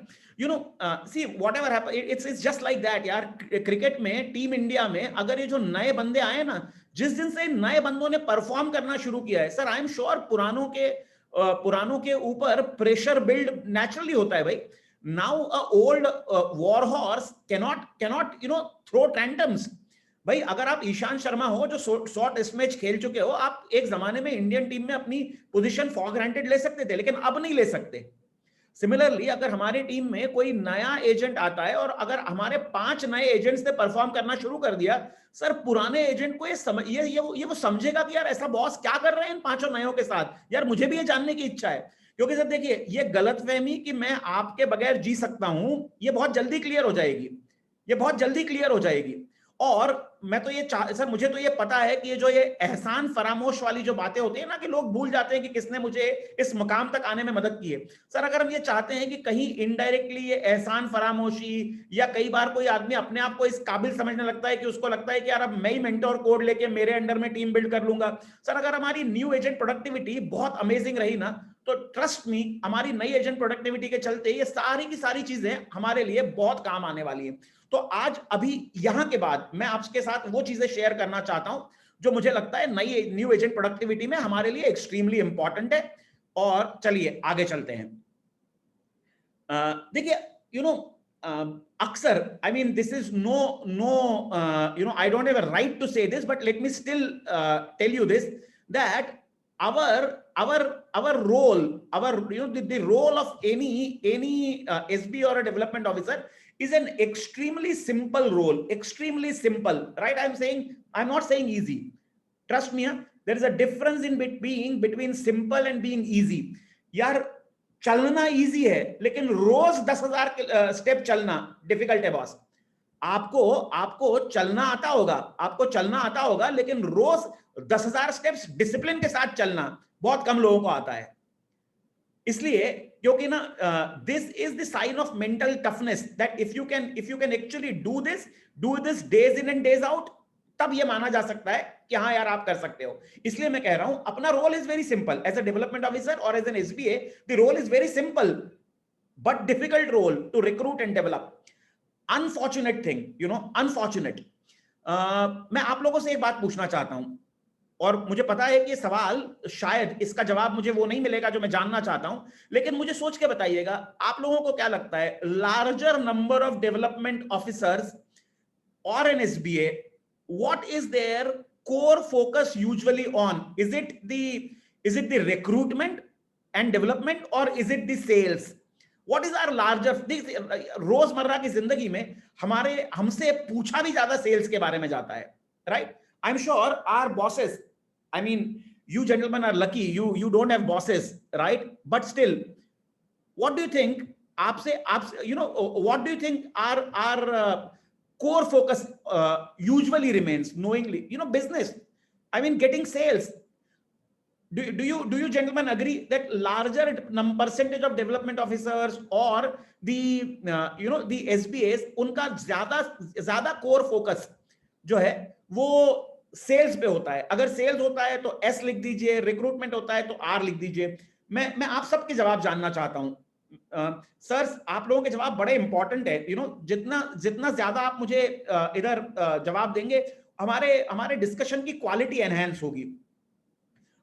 See, whatever happens, it's just like that यार. Cricket में, team India में अगर ये जो नए बंदे आए ना, जिस दिन से नए बंदों ने परफॉर्म करना शुरू किया है, सर आई एम श्योर पुरानों के ऊपर प्रेशर बिल्ड नेचुरली होता है भाई. Now a old war horse cannot throw tantrums. भाई अगर आप ईशांत शर्मा हो जो 100 टेस्ट मैच खेल चुके हो, आप एक जमाने में इंडियन टीम में अपनी पोजीशन फॉर ग्रांटेड ले सकते थे, लेकिन अब नहीं ले सकते। सिमिलरली अगर हमारी टीम में कोई नया एजेंट आता है और अगर हमारे 5 नए एजेंट्स ने परफॉर्म करना शुरू कर दिया, सर पुराने एजेंट को ये वो समझेगा कि यार ऐसा बॉस क्या कर रहे हैं इन 5 नयों के साथ, यार मुझे भी ये जानने की इच्छा है। क्योंकि सर देखिए, ये गलतफहमी कि मैं आपके बगैर जी सकता हूं, ये बहुत जल्दी क्लियर हो जाएगी, ये बहुत जल्दी क्लियर हो जाएगी। और मैं तो ये सर मुझे तो ये पता है कि ये जो ये एहसान फरामोश वाली जो बातें होती है ना, कि लोग भूल जाते हैं कि किसने मुझे इस मुकाम तक आने में मदद की है। सर अगर हम ये चाहते हैं कि कहीं इनडायरेक्टली ये एहसान फरामोशी, या कई बार कोई आदमी अपने आप को इस काबिल समझने लगता है कि उसको लगता है कि यार अब मैं ही मेंटोर कोड लेके मेरे अंडर में टीम बिल्ड कर लूंगा। सर अगर हमारी न्यू एजेंट प्रोडक्टिविटी बहुत अमेजिंग रही ना, तो ट्रस्ट मी, हमारी नई एजेंट प्रोडक्टिविटी के चलते ये सारी की सारी चीजें हमारे लिए बहुत काम आने वाली है। तो आज अभी यहां के बाद मैं आपके साथ वो चीजें शेयर करना चाहता हूं जो मुझे लगता है नई न्यू एजेंट प्रोडक्टिविटी में हमारे लिए एक्सट्रीमली इंपॉर्टेंट है। और चलिए आगे चलते हैं। देखिए, यू नो, अक्सर, I mean this is no no you know, I don't have a right to say this, but let me still tell you this, that our role, our, you know, the role of any SB or a development officer is an extremely simple role, extremely simple, right? I'm not saying easy. Trust me, there is a difference in between simple and being easy. यार चलना easy है, लेकिन रोज 10,000 step चलना difficult है boss. आपको चलना आता होगा, लेकिन रोज 10,000 स्टेप्स डिसिप्लिन के साथ चलना बहुत कम लोगों को आता है। इसलिए क्योंकि ना, this is the sign of mental toughness, that if you can actually do this days in and days out, तब ये माना जा सकता है कि हाँ यार आप कर सकते हो। इसलिए मैं कह रहा हूं, अपना role is very simple as a development officer और as an SBA, the role is very simple but difficult role to recruit and develop. Unfortunate thing, you know, unfortunate. मैं आप लोगों से एक बात पूछना चाहता हूं, और मुझे पता है कि ये सवाल शायद इसका जवाब मुझे वो नहीं मिलेगा जो मैं जानना चाहता हूं, लेकिन मुझे सोच के बताइएगा, आप लोगों को क्या लगता है, larger number of development officers और an SBA, what is their core focus usually on? Is it the recruitment and development, or is it the sales? What is our larger, रोजमर्रा की जिंदगी में हमसे पूछा भी ज्यादा सेल्स के बारे में जाता है, right? I am sure our bosses, I mean you gentlemen are lucky, you don't have bosses, right? But still, what do you think, आपसे you know, what do you think our core focus usually remains? Knowingly, you know, business, I mean getting sales. Do you gentlemen agree that larger percentage of development officers or the you know, the SBAs, unka ज्यादा core focus जो है वो sales पे होता है? अगर sales होता है तो एस लिख दीजिए, रिक्रूटमेंट होता है तो आर लिख दीजिए। मैं आप सबके जवाब जानना चाहता हूं। सर आप लोगों के जवाब बड़े इंपॉर्टेंट है, यू नो, जितना ज्यादा आप मुझे इधर जवाब देंगे, हमारे डिस्कशन की क्वालिटी एनहेंस होगी।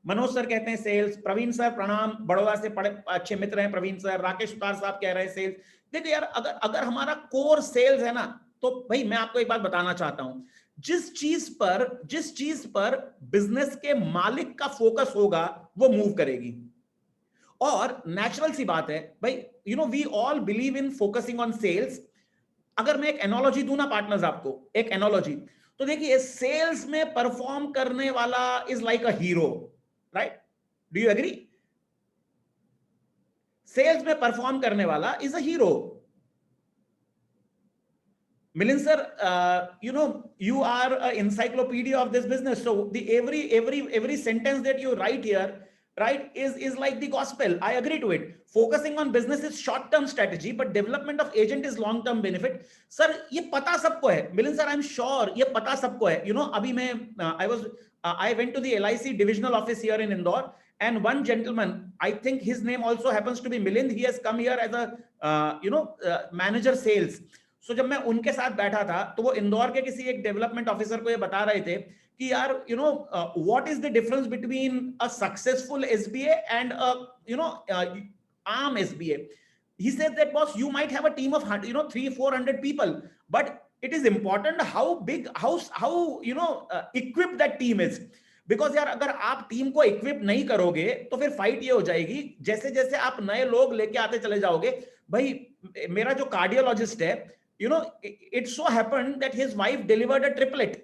मनोज सर कहते हैं सेल्स, प्रवीण सर प्रणाम, बड़ौदा से बड़े अच्छे मित्र हैं प्रवीण सर। राकेश उतार साहब कह रहे हैं सेल्स। देखिए यार, अगर हमारा कोर सेल्स है ना, तो भाई मैं आपको एक बात बताना चाहता हूं, जिस चीज पर बिजनेस के मालिक का फोकस होगा वो मूव करेगी। और नेचुरल सी बात है भाई, you know, we all believe in focusing on sales. अगर मैं एक एनोलॉजी दूं ना पार्टनर्स आपको, एक एनोलॉजी, तो देखिए सेल्स में परफॉर्म करने वाला is like a hero, right? Do you agree? Sales में परफॉर्म करने वाला is a hero. Milind sir, you know, you are an encyclopedia of this business. So the every sentence that you write here, right, is like the gospel. I agree to it. Focusing on business is short-term strategy, but development of agent is long-term benefit. Sir, ये पता सबको है। Milind sir, I'm sure ये पता सबको है। You know, अभी मैं I went to the LIC divisional office here in Indore, and one gentleman, I think his name also happens to be Milind. He has come here as a manager sales. So जब मैं उनके साथ बैठा था, तो वो इंदौर के किसी एक डेवलपमेंट ऑफिसर को ये बता रहे थे कि यार, you know, what is the difference between a successful SBA and a, you know, arm SBA? He said that, boss, you might have a team of 300-400 people, but it is important how big, how you know equipped that team is. Because यार अगर आप team को equip नहीं करोगे तो फिर fight ये हो जाएगी, जैसे जैसे आप नए लोग लेके आते चले जाओगे। भाई मेरा जो कार्डियोलॉजिस्ट है, you know, it so happened that his wife delivered a triplet,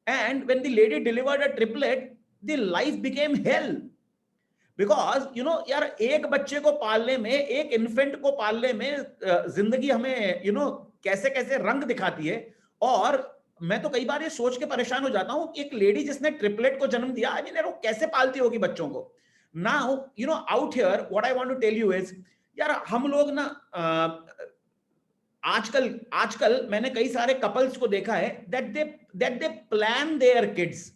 and when the lady delivered a triplet, the life became hell. Because you know यार, एक बच्चे को पालने में, एक इन्फेंट को पालने में जिंदगी हमें यू नो कैसे कैसे रंग दिखाती है। और मैं तो कई बार ये सोच के परेशान हो जाता हूं, एक लेडी जिसने ट्रिपलेट को जन्म दिया, आई मीन यार वो कैसे पालती होगी बच्चों को। Now you know out here what I want to tell you is, यार हम लोग ना आजकल आजकल मैंने कई सारे कपल्स को देखा है that they plan their kids,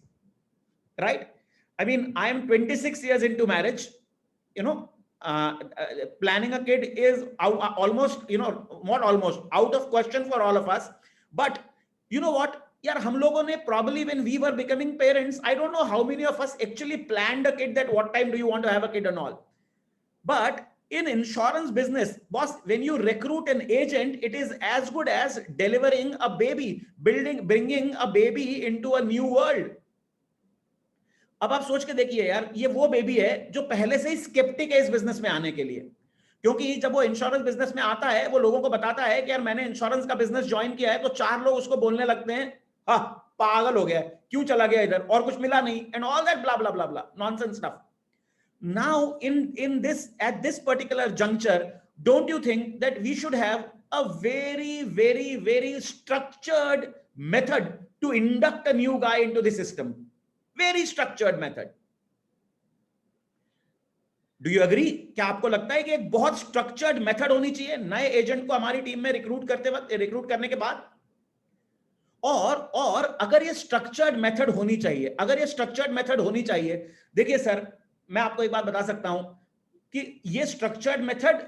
right? I mean, I am 26 years into marriage. You know, planning a kid is almost, you know, not almost, out of question for all of us. But you know what? यार हम लोगों ने probably when we were becoming parents, I don't know how many of us actually planned a kid, that what time do you want to have a kid and all. But in insurance business, boss, when you recruit an agent, it is as good as delivering a baby, bringing a baby into a new world. अब आप सोच के देखिए यार, ये वो baby है जो पहले से ही स्केप्टिक है इस बिजनेस में आने के लिए, क्योंकि जब वो इंश्योरेंस बिजनेस में आता है, वो लोगों को बताता है कि यार मैंने इंश्योरेंस का बिजनेस ज्वाइन किया है, तो 4 लोग उसको बोलने लगते हैं, हाँ पागल हो गया, क्यों चला गया इधर, और कुछ मिला नहीं, and all that blah blah blah blah nonsense stuff. Now in this, at this particular juncture, don't you think that we should have a very very very structured method to induct a new guy into the system? Very structured method. Do you agree? क्या आपको लगता है कि एक बहुत structured method होनी चाहिए नए एजेंट को हमारी टीम में रिक्रूट करने के बाद? और अगर ये स्ट्रक्चर्ड मेथड होनी चाहिए, देखिए सर, मैं आपको एक बात बता सकता हूं कि ये स्ट्रक्चर्ड मेथड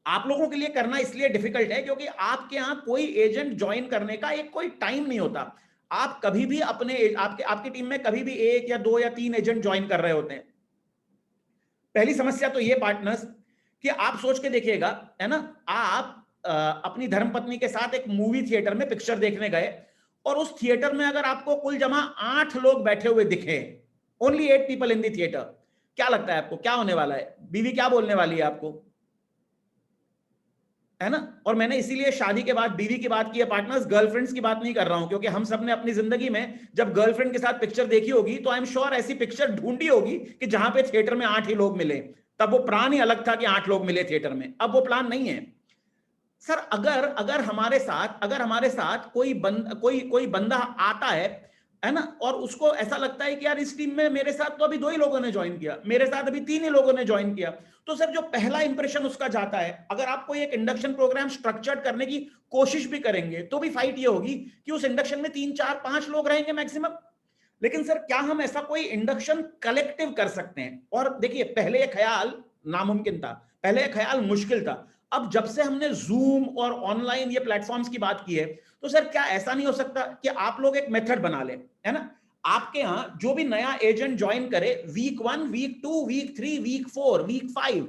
आप लोगों के लिए करना इसलिए डिफिकल्ट है क्योंकि आपके यहां कोई एजेंट ज्वाइन करने का एक कोई टाइम नहीं होता। आप कभी भी आपकी टीम में कभी भी 1 या 2 या 3 एजेंट ज्वाइन कर रहे होते हैं। पहली समस्या तो ये पार्टनर्स कि आप सोच के देखिएगा, है ना, आप अपनी धर्मपत्नी के साथ एक मूवी थिएटर में पिक्चर देखने गए, और उस थिएटर में अगर आपको कुल जमा 8 लोग बैठे हुए दिखे, only 8 people in the theatre, क्या लगता है आपको क्या होने वाला है? बीवी क्या बोलने वाली है आपको, है ना? और मैंने इसीलिए शादी के बाद बीवी की बात की है पार्टनर्स, गर्लफ्रेंड्स की बात नहीं कर रहा हूं, क्योंकि हम सब ने अपनी जिंदगी में जब गर्लफ्रेंड के साथ पिक्चर देखी होगी तो आई एम श्योर ऐसी पिक्चर ढूंढी होगी कि जहां पे थिएटर में 8 ही लोग मिले। तब वो प्लान ही अलग था कि 8 लोग मिले थिएटर में, अब वो प्लान नहीं है। सर अगर हमारे साथ कोई बंदा आता है ना, और उसको ऐसा लगता है कि यार इस टीम में मेरे साथ तो अभी 2 ही लोगों ने ज्वाइन किया, मेरे साथ अभी 3 ही लोगों ने ज्वाइन किया, तो सर जो पहला इंप्रेशन उसका जाता है, अगर आप कोई एक इंडक्शन प्रोग्राम स्ट्रक्चर्ड करने की कोशिश भी करेंगे तो भी फाइट ये होगी कि उस इंडक्शन में 3 4 5 लोग रहेंगे मैक्सिमम। लेकिन सर क्या हम ऐसा कोई इंडक्शन कलेक्टिव कर सकते हैं? और देखिए, पहले ये ख्याल नामुमकिन था, पहले ये ख्याल मुश्किल था। अब जब से हमने जूम और ऑनलाइन ये प्लेटफॉर्म्स की बात की है, तो सर क्या ऐसा नहीं हो सकता कि आप लोग एक मेथड बना लें, है ना? आपके यहां जो भी नया एजेंट ज्वाइन करे, week 1, week 2, week 3, week 4, week 5,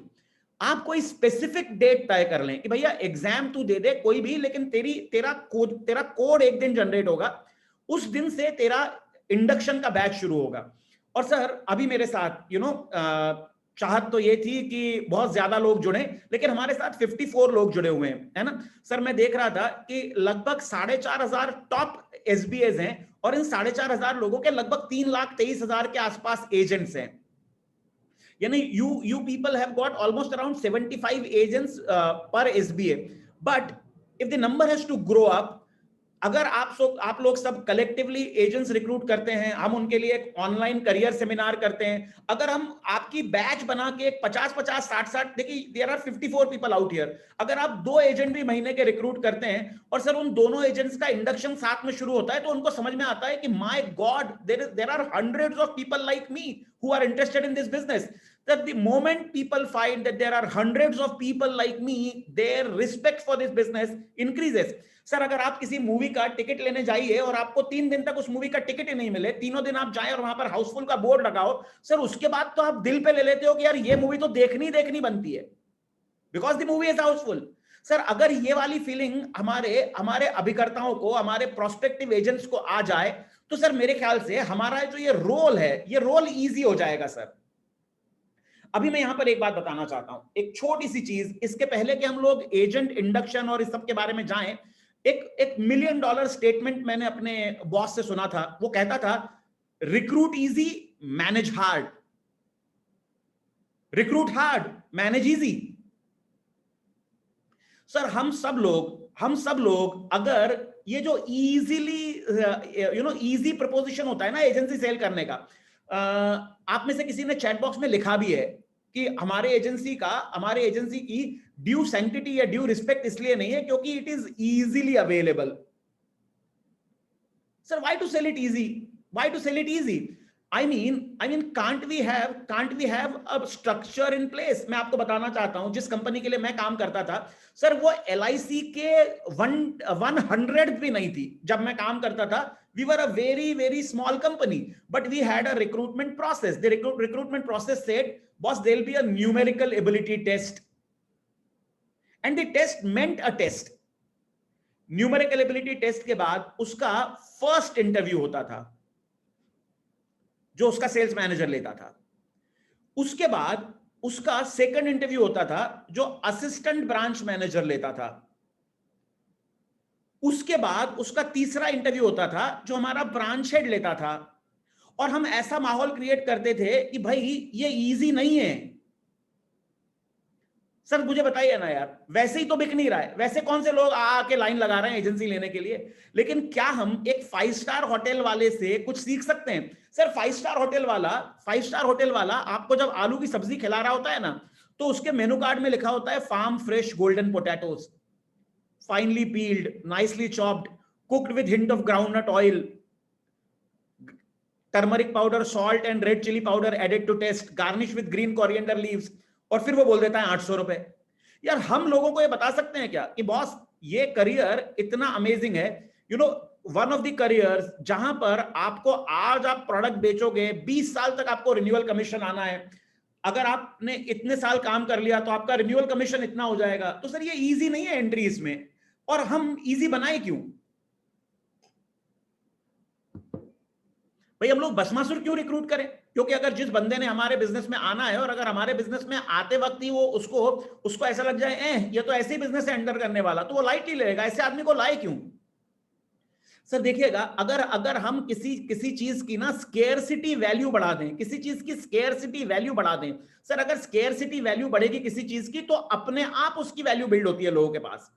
आप कोई स्पेसिफिक डेट तय कर लें कि भैया एग्जाम तू दे दे कोई भी, लेकिन तेरा कोड एक दिन जनरेट होगा, उस दिन से तेरा इंडक्शन का बैच शुरू होगा। और सर अभी मेरे साथ चाहत तो ये थी कि बहुत ज्यादा लोग जुड़े, लेकिन हमारे साथ 54 लोग जुड़े हुए हैं, है ना सर? मैं देख रहा था कि लगभग 4,500 टॉप एसबीएस हैं, और इन 4,500 लोगों के लगभग 3,23,000 के आसपास एजेंट्स हैं। यानी you people have got almost around 75 agents per SBA, but if the number has to grow up, अगर आप लोग सब कलेक्टिवली एजेंट्स रिक्रूट करते हैं, हम उनके लिए एक ऑनलाइन करियर सेमिनार करते हैं, अगर हम आपकी बैच बना के 50-50, 60-60, देखिए there are 54 people out here, अगर आप 2 एजेंट भी महीने के रिक्रूट करते हैं और सर उन दोनों एजेंट्स का इंडक्शन साथ में शुरू होता है, तो उनको समझ में आता है कि my god, there are hundreds of people like me who are interested in this business. That the moment people find that there are hundreds of people like me, their respect for this business increases. Sir अगर आप किसी movie का ticket लेने जाइए और आपको 3 दिन तक उस मूवी का टिकट ही नहीं मिले, तीनों दिन आप जाएं और वहां पर हाउसफुल का बोर्ड लगाओ, सर उसके बाद तो आप दिल पे ले लेते हो कि यार ये मूवी तो देखनी बनती है, because the movie is Housefull. Sir अगर ये वाली फीलिंग हमारे हमारे अभिकर्ताओं को, हमारे प्रोस्पेक्टिव एजेंट्स को आ जाए, तो सर मेरे ख्याल से हमारा जो ये रोल है, ये रोल इजी हो जाएगा सर। अभी मैं यहां पर एक बात बताना चाहता हूं, एक छोटी सी चीज, इसके पहले कि हम लोग एजेंट इंडक्शन और इस सब के बारे में जाएं, एक $1 मिलियन स्टेटमेंट मैंने अपने बॉस से सुना था। वो कहता था, recruit easy, manage hard. Recruit hard, manage easy. Sir हम सब लोग अगर ये जो इजीली इजी प्रपोजिशन होता है ना एजेंसी सेल करने का, आप में से किसी ने चैट बॉक्स में लिखा भी है कि हमारे एजेंसी की ड्यू सैंक्टिटी या ड्यू रिस्पेक्ट इसलिए नहीं है क्योंकि it is easily available. Sir why to sell it easy? I mean, can't we have a structure in place? मैं आपको बताना चाहता हूं, जिस कंपनी के लिए मैं काम करता था सर, वो LIC के 100th भी नहीं थी जब मैं काम करता था। We were a very very small company, but we had a recruitment process. The recruitment process said, boss, there'll be a numerical ability test, and the test meant a test. Numerical ability test के बाद उसका first interview होता था जो उसका sales manager लेता था। उसके बाद उसका सेकंड इंटरव्यू होता था जो असिस्टेंट ब्रांच मैनेजर लेता था। उसके बाद उसका तीसरा इंटरव्यू होता था जो हमारा ब्रांच हेड लेता था। और हम ऐसा माहौल क्रिएट करते थे कि भाई ये इजी नहीं है। सर मुझे बताइए ना यार, वैसे ही तो बिक नहीं रहा है, वैसे कौन से लोग आके लाइन लगा रहे हैं एजेंसी लेने के लिए, लेकिन क्या हम एक 5 स्टार होटल वाले से कुछ सीख सकते हैं? सर 5 स्टार होटल वाला आपको जब आलू की सब्जी खिला रहा होता है ना, तो उसके मेनू कार्ड में लिखा होता है farm fresh golden potatoes, finely peeled, nicely chopped, cooked with hint of groundnut oil, turmeric powder, salt and red chilli powder added to taste, garnish with green coriander leaves, और फिर वो बोल देता है 800 रुपए। यार हम लोगों को ये बता सकते हैं क्या कि बॉस ये करियर इतना अमेजिंग है, वन ऑफ द करियर्स जहां पर आपको आज आप प्रोडक्ट बेचोगे, 20 साल तक आपको रिन्यूअल कमीशन आना है। अगर आपने इतने साल काम कर लिया तो आपका रिन्यूअल कमीशन इतना हो जाएगा। तो सर ये इजी नहीं है एंट्री इसमें, और हम इजी बनाए क्यों? भाई हम लोग भस्मासुर क्यों रिक्रूट करें? क्योंकि अगर जिस बंदे ने हमारे बिजनेस में आना है और अगर हमारे बिजनेस में आते वक्त ही वो उसको ऐसा लग जाए ये तो ऐसे ही बिजनेस है एंटर करने वाला, तो वो लाइटली लेगा। ऐसे आदमी को लाए क्यों? सर देखिएगा, अगर हम किसी चीज की ना स्केर्सिटी वैल्यू बढ़ा दें, किसी चीज की स्केर्सिटी वैल्यू बढ़ा दें, सर अगर स्केर्सिटी वैल्यू बढ़ेगी किसी चीज की तो अपने आप उसकी वैल्यू बिल्ड होती है लोगों के पास।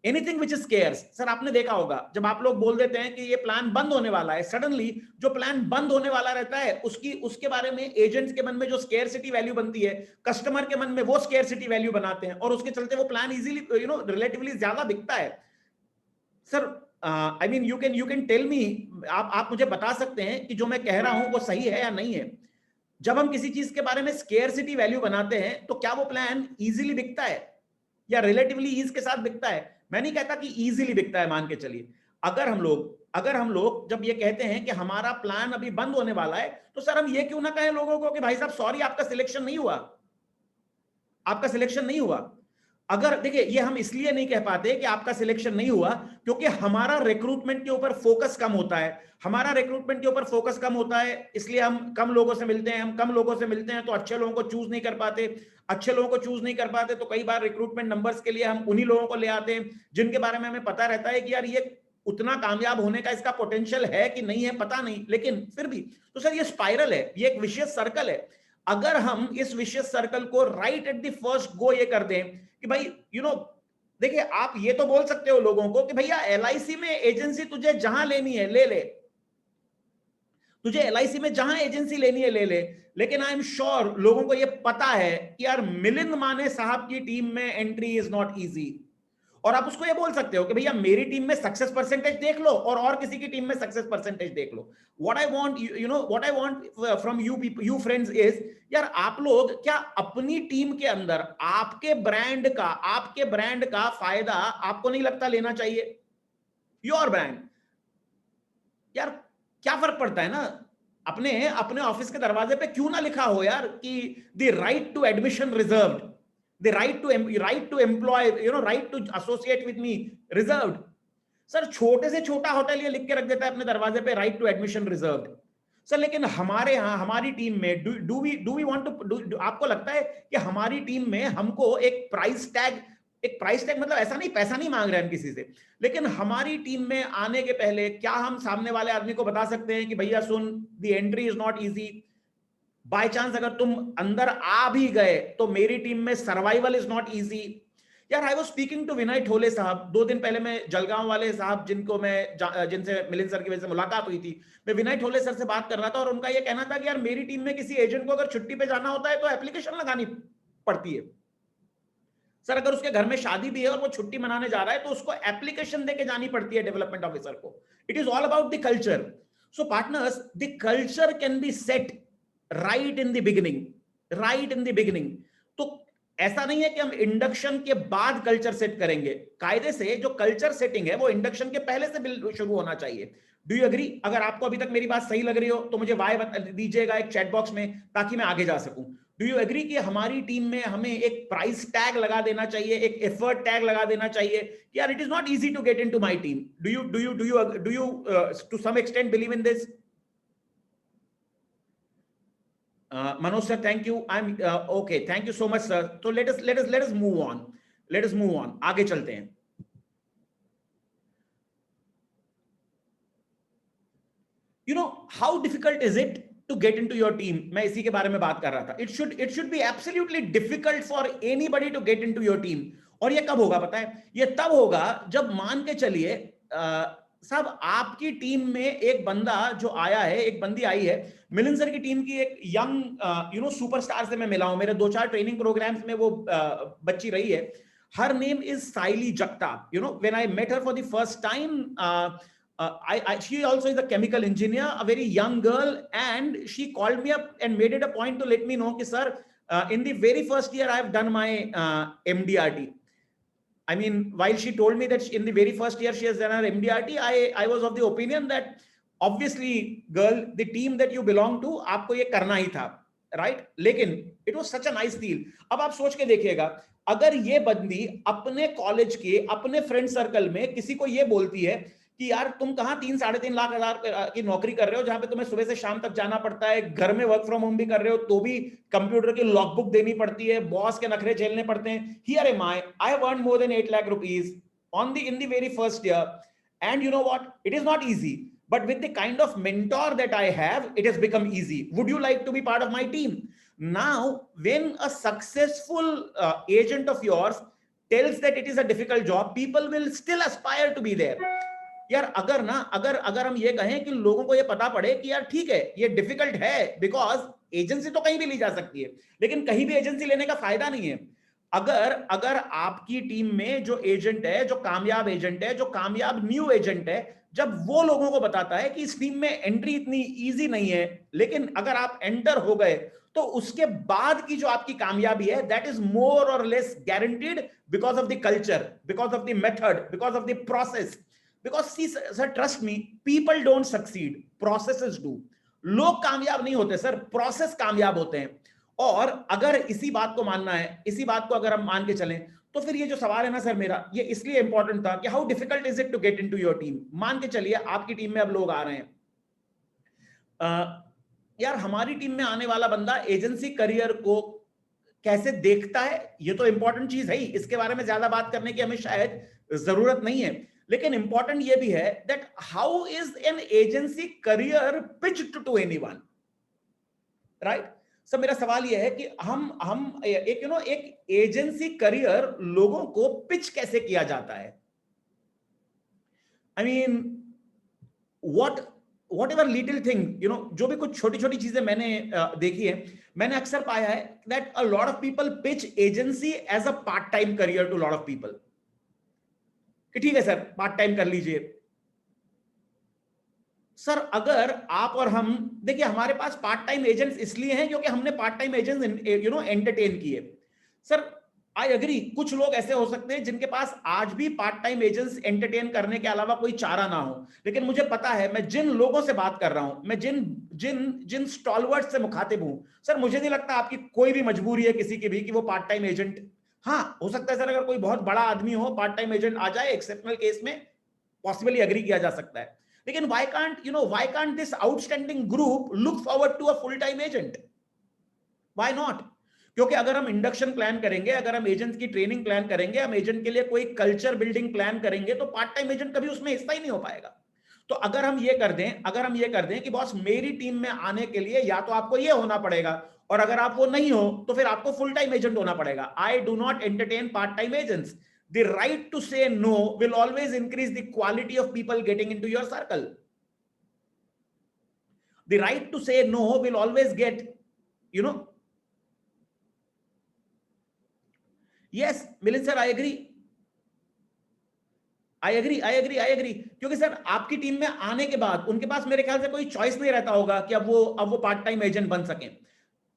Anything which is scarce, sir आपने देखा होगा जब आप लोग बोल देते हैं कि ये प्लान बंद होने वाला है, सडनली जो प्लान बंद होने वाला रहता है उसके बारे में एजेंट्स के मन में जो स्केयरसिटी वैल्यू बनती है, कस्टमर के मन में वो स्केयरसिटी वैल्यू बनाते हैं और उसके चलते वो प्लान इजीली रिलेटिवली ज्यादा बिकता है। Sir I mean you can tell me, आप मुझे बता सकते हैं कि जो मैं कह रहा हूं वो सही है या नहीं है? जब हम किसी चीज के बारे में स्केयरसिटी वैल्यू बनाते हैं तो क्या वो प्लान इजीली बिकता है या रिलेटिवली ईज के साथ बिकता है? मैं नहीं कहता कि इजीली बिकता है, मान के चलिए। अगर हम लोग जब ये कहते हैं कि हमारा प्लान अभी बंद होने वाला है, तो सर हम ये क्यों ना कहें लोगों को कि भाई साहब सॉरी, आपका सिलेक्शन नहीं हुआ। अगर देखिए, ये हम इसलिए नहीं कह पाते कि आपका सिलेक्शन नहीं हुआ क्योंकि हमारा रिक्रूटमेंट के ऊपर फोकस कम होता है। इसलिए हम कम लोगों से मिलते हैं, तो अच्छे लोगों को चूज नहीं कर पाते। तो कई बार रिक्रूटमेंट नंबर्स के लिए हम उन्हीं लोगों को ले आते हैं जिनके बारे में हमें पता रहता है कि यार ये उतना कामयाब होने का इसका पोटेंशियल है कि नहीं है पता नहीं, लेकिन फिर भी। तो सर ये स्पाइरल है, ये एक विशियस सर्कल है। अगर हम इस विशियस सर्कल को right at the first go ये कर दें कि भाई देखिए, आप ये तो बोल सकते हो लोगों को कि भैया LIC में एजेंसी तुझे जहां लेनी है ले ले, तुझे LIC में जहां एजेंसी लेनी है ले ले, लेकिन आई एम श्योर लोगों को यह पता है कि यार मिलिंद माने साहब की टीम में एंट्री इज नॉट इजी। और आप उसको ये बोल सकते हो कि भैया मेरी टीम में सक्सेस परसेंटेज देख लो और किसी की टीम में सक्सेस परसेंटेज देख लो। What I want from you friends is, यार आप लोग क्या अपनी टीम के अंदर आपके ब्रांड का फायदा आपको नहीं लगता लेना चाहिए? योर ब्रांड, यार क्या फर्क पड़ता है ना, अपने ऑफिस के दरवाजे पे क्यों ना लिखा हो यार कि the right to admission reserved, The right to employ, right to associate with me, reserved. Sir छोटे से छोटा होटल ये लिख के रख देता है अपने दरवाजे पे, right to admission reserved. Sir लेकिन हमारे यहाँ हमारी टीम में डू वी वांट टू, आपको लगता है कि हमारी टीम में हमको एक प्राइस टैग मतलब ऐसा नहीं, पैसा नहीं मांग रहे हैं हम किसी से, लेकिन हमारी टीम में आने के पहले क्या हम सामने वाले आदमी को बता सकते हैं कि भैया सुन, the entry is not easy, by chance अगर तुम अंदर आ भी गए तो मेरी टीम में सर्वाइवल इज नॉट इजी। यार आई वाज स्पीकिंग टू विनय ठोले साहब 2 दिन पहले, मैं जलगांव वाले साहब जिनसे मिलिंद सर की वजह से मुलाकात हुई थी, मैं विनय ठोले सर से बात कर रहा था और उनका ये कहना था कि यार मेरी टीम में किसी एजेंट को अगर छुट्टी पे जाना होता है तो एप्लीकेशन लगानी पड़ती है। सर अगर उसके घर में शादी भी है और वो छुट्टी मनाने जा रहा है तो उसको एप्लीकेशन देके जानी पड़ती है डेवलपमेंट ऑफिसर को। It is all about the culture. So partners, the culture can be set right in the beginning. तो ऐसा नहीं है कि हम इंडक्शन के बाद कल्चर सेट करेंगे, कायदे से जो कल्चर सेटिंग है वो इंडक्शन के पहले से शुरू होना चाहिए। Do you agree? अगर आपको अभी तक मेरी बात सही लग रही हो तो मुझे वाई दीजिएगा एक चैट बॉक्स में ताकि मैं आगे जा सकूं। डू यू एग्री कि हमारी टीम में हमें एक प्राइस टैग लगा देना चाहिए, एक एफर्ट टैग लगा देना चाहिए कि यार it is not easy to get into my team. Do you to some extent believe in this? Manoj sir, thank you. I'm okay. Thank you so much, sir. So let us move on. आगे चलते हैं। You know how difficult is it to get into your team? मैं इसी के बारे में बात कर रहा था। It should be absolutely difficult for anybody to get into your team. और ये कब होगा पता है? ये तब होगा जब मान के चलिए साहब आपकी टीम में एक बंदा जो आया है, एक बंदी आई है, मिलिंद सर की टीम की एक यंग सुपरस्टार से मैं मिला हूं, मेरे 2-4 ट्रेनिंग प्रोग्राम्स में वो बच्ची रही है। Her name is Saili Jagtap. When I met her for the first time, she also is a chemical engineer, a very young girl, and she called me up and made it a point to let me know कि sir, in the very first year I have done my MDRT. I mean, while she told me that in the very first year she has done her MDRT, I was of the opinion that obviously, girl, the team that you belong to, आपको ये करना ही था, right? लेकिन it was such a nice deal. अब आप सोच के देखिएगा, अगर ये बंदी अपने कॉलेज के अपने फ्रेंड सर्कल में किसी को ये बोलती है कि यार तुम कहां 3-3.5 लाख हजार की नौकरी कर रहे हो जहां पे तुम्हें सुबह से शाम तक जाना पड़ता है, घर में वर्क फ्रॉम होम भी कर रहे हो तो भी कंप्यूटर की लॉगबुक देनी पड़ती है, बॉस के नखरे झेलने पड़ते हैं। Here am I have earned more than 8 lakh rupees in the very first year, and you know what, it is not easy, but with the kind of mentor that I have, it has become easy. Would you like to be part of my team? Now when a successful agent of yours tells that it is a difficult job, people will still aspire to be there. यार अगर हम ये कहें कि लोगों को ये पता पड़े कि यार ठीक है ये डिफिकल्ट है, बिकॉज एजेंसी तो कहीं भी ली जा सकती है, लेकिन कहीं भी एजेंसी लेने का फायदा नहीं है। अगर आपकी टीम में जो एजेंट है, जो कामयाब एजेंट है, जो कामयाब न्यू एजेंट है, जब वो लोगों को बताता है कि इस टीम में एंट्री इतनी इजी नहीं है, लेकिन अगर आप एंटर हो गए तो उसके बाद की जो आपकी कामयाबी है, दैट इज मोर और less guaranteed because of the culture, because of the method, because of the process. Because see sir, trust me, people don't succeed, processes do. लोग कामयाब नहीं होते सर, प्रोसेस कामयाब होते हैं। और अगर इसी बात को मानना है, इसी बात को अगर हम मान के चलें, तो फिर ये जो सवाल है ना सर मेरा, ये इसलिए इंपॉर्टेंट था कि how difficult is it to get into your team. मान के चलिए आपकी टीम में अब लोग आ रहे हैं, यार हमारी टीम में आने वाला बंदा एजेंसी करियर को कैसे देखता है, ये तो इंपॉर्टेंट चीज है ही, इसके बारे में ज्यादा बात करने की हमें शायद जरूरत नहीं है, लेकिन इंपॉर्टेंट ये भी है that how is an agency career pitched to anyone, right? Sir मेरा सवाल ये है कि हम एक एजेंसी करियर लोगों को पिच कैसे किया जाता है? I mean what ever little thing, जो भी कुछ छोटी छोटी चीजें मैंने देखी है, मैंने अक्सर पाया है that a lot of people pitch agency as a part time career to lot of people, कि ठीक है सर पार्ट टाइम कर लीजिए। सर अगर आप और हम देखिए, हमारे पास पार्ट टाइम एजेंट्स इसलिए हैं क्योंकि हमने पार्ट टाइम एजेंट्स एंटरटेन किए। सर आई एग्री, कुछ लोग ऐसे हो सकते हैं जिनके पास आज भी पार्ट टाइम एजेंट्स एंटरटेन करने के अलावा कोई चारा ना हो, लेकिन मुझे पता है मैं जिन लोगों से बात कर रहा हूं, मैं जिन स्टॉलवर्ड से मुखातिब हूं, सर मुझे नहीं लगता आपकी कोई भी मजबूरी है किसी की भी कि वो पार्ट टाइम एजेंट हाँ, हो सकता है सर अगर कोई बहुत बड़ा आदमी हो, पार्ट टाइम एजेंट आ जाए, एक्सेप्शनल केस में पॉसिबली एग्री किया जा सकता है। लेकिन why can't this outstanding group look forward to a full time agent? Why not? क्योंकि अगर हम इंडक्शन प्लान करेंगे, अगर हम एजेंट की ट्रेनिंग प्लान करेंगे, हम एजेंट के लिए कोई कल्चर बिल्डिंग प्लान करेंगे, तो पार्ट टाइम एजेंट कभी उसमें हिस्सा ही नहीं हो पाएगा। तो अगर हम ये कर दें कि बॉस मेरी टीम में आने के लिए या तो आपको ये होना पड़ेगा, और अगर आप वो नहीं हो तो फिर आपको फुल टाइम एजेंट होना पड़ेगा। I do not entertain part time agents. The right to say no will always increase the quality of people getting into your circle. The right to say no will always get, you know. Yes, Milind sir, I agree. I agree. क्योंकि sir आपकी team में आने के बाद उनके पास मेरे ख्याल से कोई चॉइस नहीं रहता होगा कि अब वो पार्ट टाइम एजेंट बन सकें।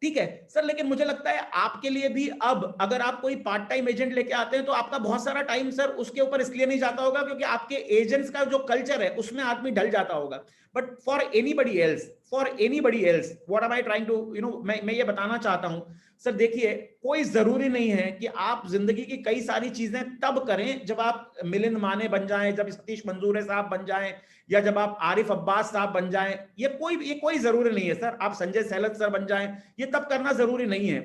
ठीक है सर, लेकिन मुझे लगता है आपके लिए भी अब अगर आप कोई पार्ट टाइम एजेंट लेके आते हैं तो आपका बहुत सारा टाइम सर उसके ऊपर इसलिए नहीं जाता होगा क्योंकि आपके एजेंट्स का जो कल्चर है उसमें आदमी ढल जाता होगा। But for anybody else what am I trying to मैं ये बताना चाहता हूं सर, देखिए कोई जरूरी नहीं है कि आप जिंदगी की कई सारी चीजें तब करें जब आप मिलिंद माने बन जाएं, जब सतीश मंजूरे साहब बन जाएं, या जब आप आरिफ अब्बास साहब बन जाएं। ये कोई जरूरी नहीं है सर। आप संजय सहलत सर बन जाएं, ये तब करना जरूरी नहीं है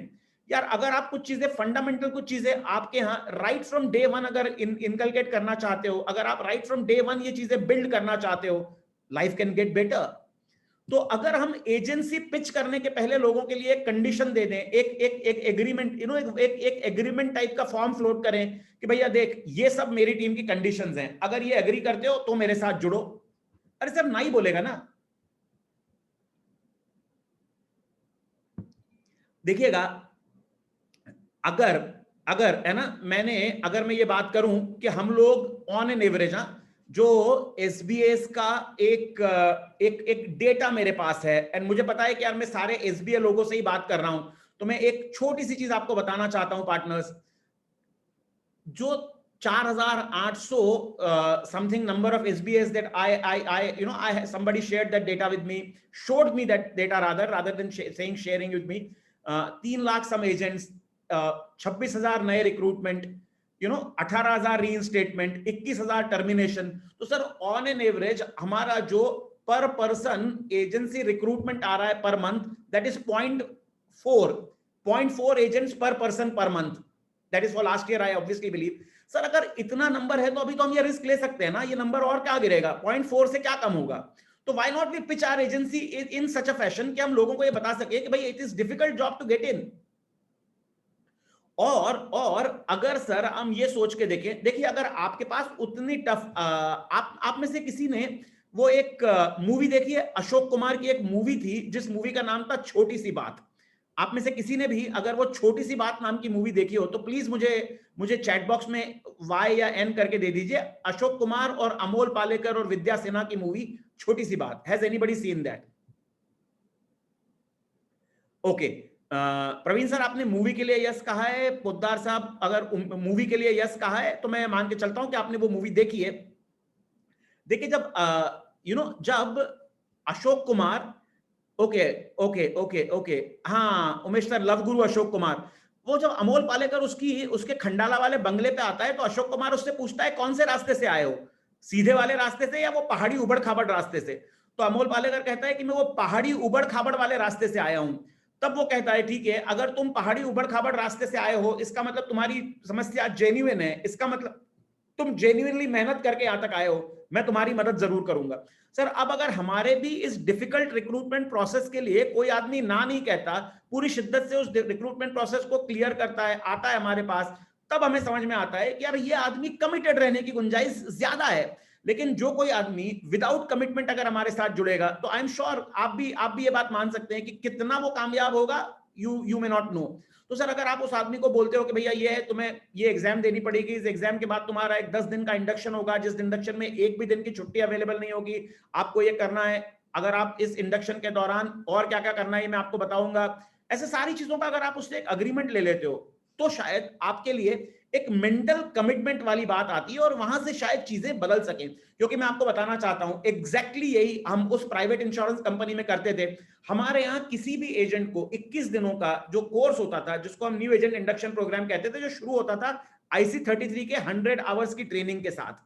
यार। अगर आप कुछ चीजें फंडामेंटल, कुछ चीजें आपके यहाँ राइट फ्रॉम डे वन अगर इनकलकेट करना चाहते हो, अगर आप राइट फ्रॉम डे वन ये चीजें बिल्ड करना चाहते हो, लाइफ कैन गेट बेटर। तो अगर हम एजेंसी पिच करने के पहले लोगों के लिए एक कंडीशन दे दें, एक एग्रीमेंट एक एग्रीमेंट टाइप का फॉर्म फ्लोट करें कि भैया देख ये सब मेरी टीम की कंडीशंस हैं, अगर ये एग्री करते हो तो मेरे साथ जुड़ो। अरे सर नहीं बोलेगा ना। देखिएगा, अगर अगर है ना, अगर मैं ये बात करूं कि हम लोग ऑन एन एवरेज, जो एसबीएस का एक डेटा मेरे पास है, एंड मुझे पता है कि यार मैं सारे एसबीए लोगों से ही बात कर रहा हूं, तो मैं एक छोटी सी चीज आपको बताना चाहता हूं पार्टनर्स। जो 4,800 something number of SBAs that somebody shared that data with me, showed me that data rather than saying sharing with me. 3 lakh some agents, 26,000 नए रिक्रूटमेंट, 18,000 री इंस्टेटमेंट, 21,000 टर्मिनेशन। तो सर ऑन एन एवरेज हमारा जो पर person agency recruitment आ रहा है per month, that is 0.4 agents per person per month. That is for last year, I obviously believe. Sir अगर इतना number है तो अभी तो हम ये रिस्क ले सकते हैं ना, ये नंबर और क्या गिरेगा, 0.4 से क्या कम होगा। तो why not we pitch our agency in such a fashion कि हम लोगों को ये बता सके कि भाई it is difficult job to get in. और अगर सर हम ये सोच के देखें, देखिए अगर आपके पास उतनी टफ, आप में से किसी ने वो एक मूवी देखी है, अशोक कुमार की एक मूवी थी जिस मूवी का नाम था छोटी सी बात। आप में से किसी ने भी अगर वो छोटी सी बात नाम की मूवी देखी हो तो प्लीज मुझे चैट बॉक्स में वाई या एन करके दे दीजिए। अशोक कुमार और अमोल पालेकर और विद्या सिन्हा की मूवी छोटी सी बात। Has anybody seen that? Okay, Praveen sir आपने मूवी के लिए यस कहा है। पोद्दार साहब अगर मूवी के लिए यस कहा है तो मैं मान के चलता हूं कि आपने वो मूवी देखी है। देखिए जब जब Ashok Kumar, okay okay okay okay, हाँ उमेश सर, लव गुरु अशोक कुमार, वो जब अमोल पालेकर उसके खंडाला वाले बंगले पे आता है तो अशोक कुमार उससे पूछता है कौन से रास्ते से आए हो, सीधे वाले रास्ते से या वो पहाड़ी उबड़ खाबड़ रास्ते से। तो अमोल पालेकर कहता है कि मैं वो पहाड़ी उबड़ खाबड़ वाले रास्ते से आया हूं। तब वो कहता है ठीक है, अगर तुम पहाड़ी उबड़ खाबड़ रास्ते से आए हो इसका मतलब तुम्हारी समस्या जेन्युइन है, इसका मतलब तुम जेन्युइनली मेहनत करके यहां तक आए हो, मैं तुम्हारी मदद जरूर करूंगा। सर अब अगर हमारे भी इस डिफिकल्ट रिक्रूटमेंट प्रोसेस के लिए कोई आदमी ना नहीं कहता, पूरी शिद्दत से उस रिक्रूटमेंट प्रोसेस को क्लियर करता है, आता है हमारे पास, तब हमें समझ में आता है कि यार ये आदमी कमिटेड रहने की गुंजाइश ज्यादा है। लेकिन जो कोई आदमी विदाउट कमिटमेंट अगर हमारे साथ जुड़ेगा तो आई एम श्योर आप भी ये बात मान सकते हैं कि कितना वो कामयाब होगा, यू मे नॉट नो। तो सर अगर आप उस आदमी को बोलते हो कि भैया ये है, तुम्हें ये एग्जाम देनी पड़ेगी, इस एग्जाम के बाद तुम्हारा एक 10 दिन का इंडक्शन होगा, जिस इंडक्शन में एक भी दिन की छुट्टी अवेलेबल नहीं होगी, आपको ये करना है। अगर आप इस इंडक्शन के दौरान और क्या क्या करना है मैं आपको बताऊंगा। ऐसे सारी चीजों का अगर आप उससे एक अग्रीमेंट ले लेते हो तो शायद आपके लिए एक मेंटल कमिटमेंट वाली बात आती है और वहां से शायद चीजें बदल सकें। क्योंकि मैं आपको बताना चाहता हूं एग्जैक्टली यही हम उस प्राइवेट इंश्योरेंस कंपनी में करते थे। हमारे यहाँ किसी भी एजेंट को 21 दिनों का जो कोर्स होता था, जिसको हम न्यू एजेंट इंडक्शन प्रोग्राम कहते थे, जो शुरू होता था IC33 के 100 आवर्स की ट्रेनिंग के साथ।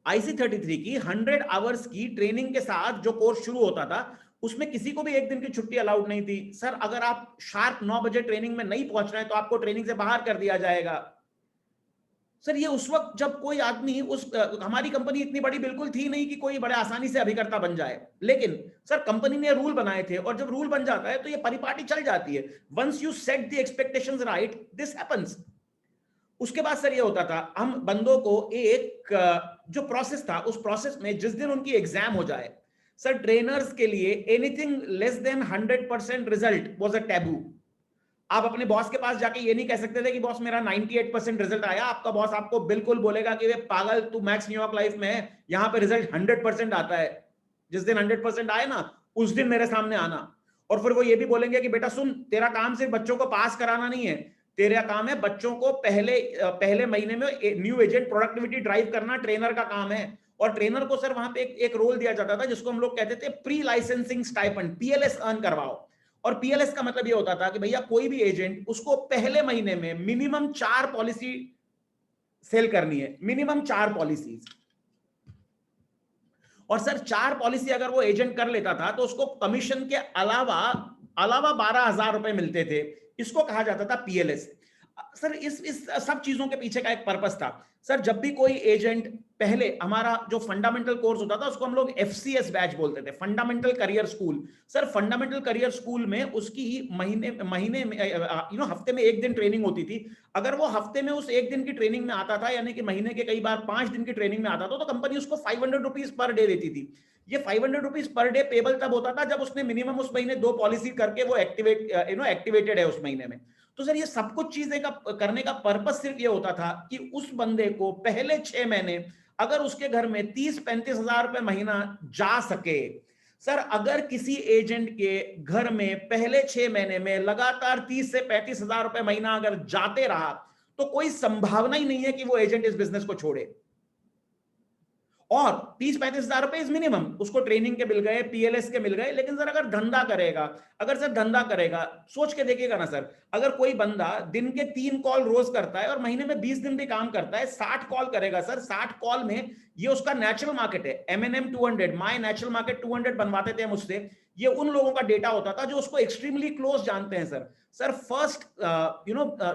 IC33 की 100 आवर्स की ट्रेनिंग के साथ जो कोर्स शुरू होता था, उसमें किसी को भी एक दिन की छुट्टी अलाउड नहीं थी। सर अगर आप शार्प 9 बजे ट्रेनिंग में नहीं पहुंच रहे हैं तो आपको ट्रेनिंग से बाहर कर दिया जाएगा। सर ये उस वक्त जब कोई आदमी हमारी कंपनी इतनी बड़ी बिल्कुल थी नहीं कि कोई बड़े आसानी से अभिकर्ता बन जाए, लेकिन सर कंपनी ने रूल बनाए थे और जब रूल बन जाता है तो ये परिपाटी चल जाती है। Once you set the expectations right, this happens. उसके बाद सर ये होता था, हम बंदों को एक जो प्रोसेस था, उस प्रोसेस में जिस दिन उनकी एग्जाम हो जाए, सर ट्रेनर्स के लिए anything less than 100% result was a taboo. आप अपने बॉस के पास जाके ये नहीं कह सकते थे कि बॉस मेरा 98% रिजल्ट आया। आपका बॉस आपको बिल्कुल बोलेगा कि वे पागल, तू मैक्स न्यूयॉर्क लाइफ में है, यहां पे रिजल्ट 100% आता है। जिस दिन 100% आए ना, उस दिन मेरे सामने आना। और फिर वो ये भी बोलेंगे कि बेटा सुन, तेरा काम सिर्फ बच्चों को पास कराना नहीं है, तेरा काम है बच्चों को पहले महीने में न्यू एजेंट प्रोडक्टिविटी ड्राइव करना, ट्रेनर का काम है। और ट्रेनर को सर वहां पे एक रोल दिया जाता था जिसको हम लोग कहते थे pre licensing stipend, PLS earn करवाओ। और PLS का मतलब ये होता था कि भैया कोई भी एजेंट, उसको पहले महीने में मिनिमम 4 पॉलिसी सेल करनी है, मिनिमम 4 पॉलिसीज। और सर 4 पॉलिसी अगर वो एजेंट कर लेता था तो उसको कमीशन के अलावा 12,000 रुपए मिलते थे। इसको कहा जाता था PLS। सर इस सब चीजों के पीछे का एक पर्पस था। सर जब भी कोई एजेंट, पहले हमारा जो फंडामेंटल कोर्स होता था उसको हम लोग FCS बैच बोलते थे, fundamental career school. Sir fundamental career school में उसकी महीने में हफ्ते में 1 दिन ट्रेनिंग होती थी। अगर वो हफ्ते में उस 1 दिन की ट्रेनिंग में आता था, यानी कि महीने के कई बार 5 दिन की ट्रेनिंग में आता था, तो कंपनी उसको 500 रुपीज पर डे देती थी। ये 500 रुपीज पर डे पेबल तब होता था जब उसने मिनिमम उस महीने 2 पॉलिसी करके वो एक्टिवेटेड है उस महीने में। तो सर ये सब कुछ चीजें का करने का पर्पस सिर्फ ये होता था कि उस बंदे को पहले 6 महीने अगर उसके घर में 30-35 हजार रुपए महीना जा सके। सर अगर किसी एजेंट के घर में पहले 6 महीने में लगातार 30 से 35 हजार रुपए महीना अगर जाते रहा, तो कोई संभावना ही नहीं है कि वो एजेंट इस बिजनेस को छोड़े। और 30-35 हजार रुपए इज मिनिमम, उसको ट्रेनिंग के मिल गए, PLS के मिल गए। लेकिन सर अगर धंधा करेगा, सोच के देखिएगा ना सर, अगर कोई बंदा दिन के 3 कॉल रोज करता है और महीने में 20 दिन भी काम करता है, 60 कॉल करेगा सर। 60 कॉल में ये उसका नेचुरल मार्केट है। MNM 200, माय नेचुरल मार्केट 200 बनवाते थे हम उससे। ये उन लोगों का डेटा होता था जो उसको एक्सट्रीमली क्लोज जानते हैं सर फर्स्ट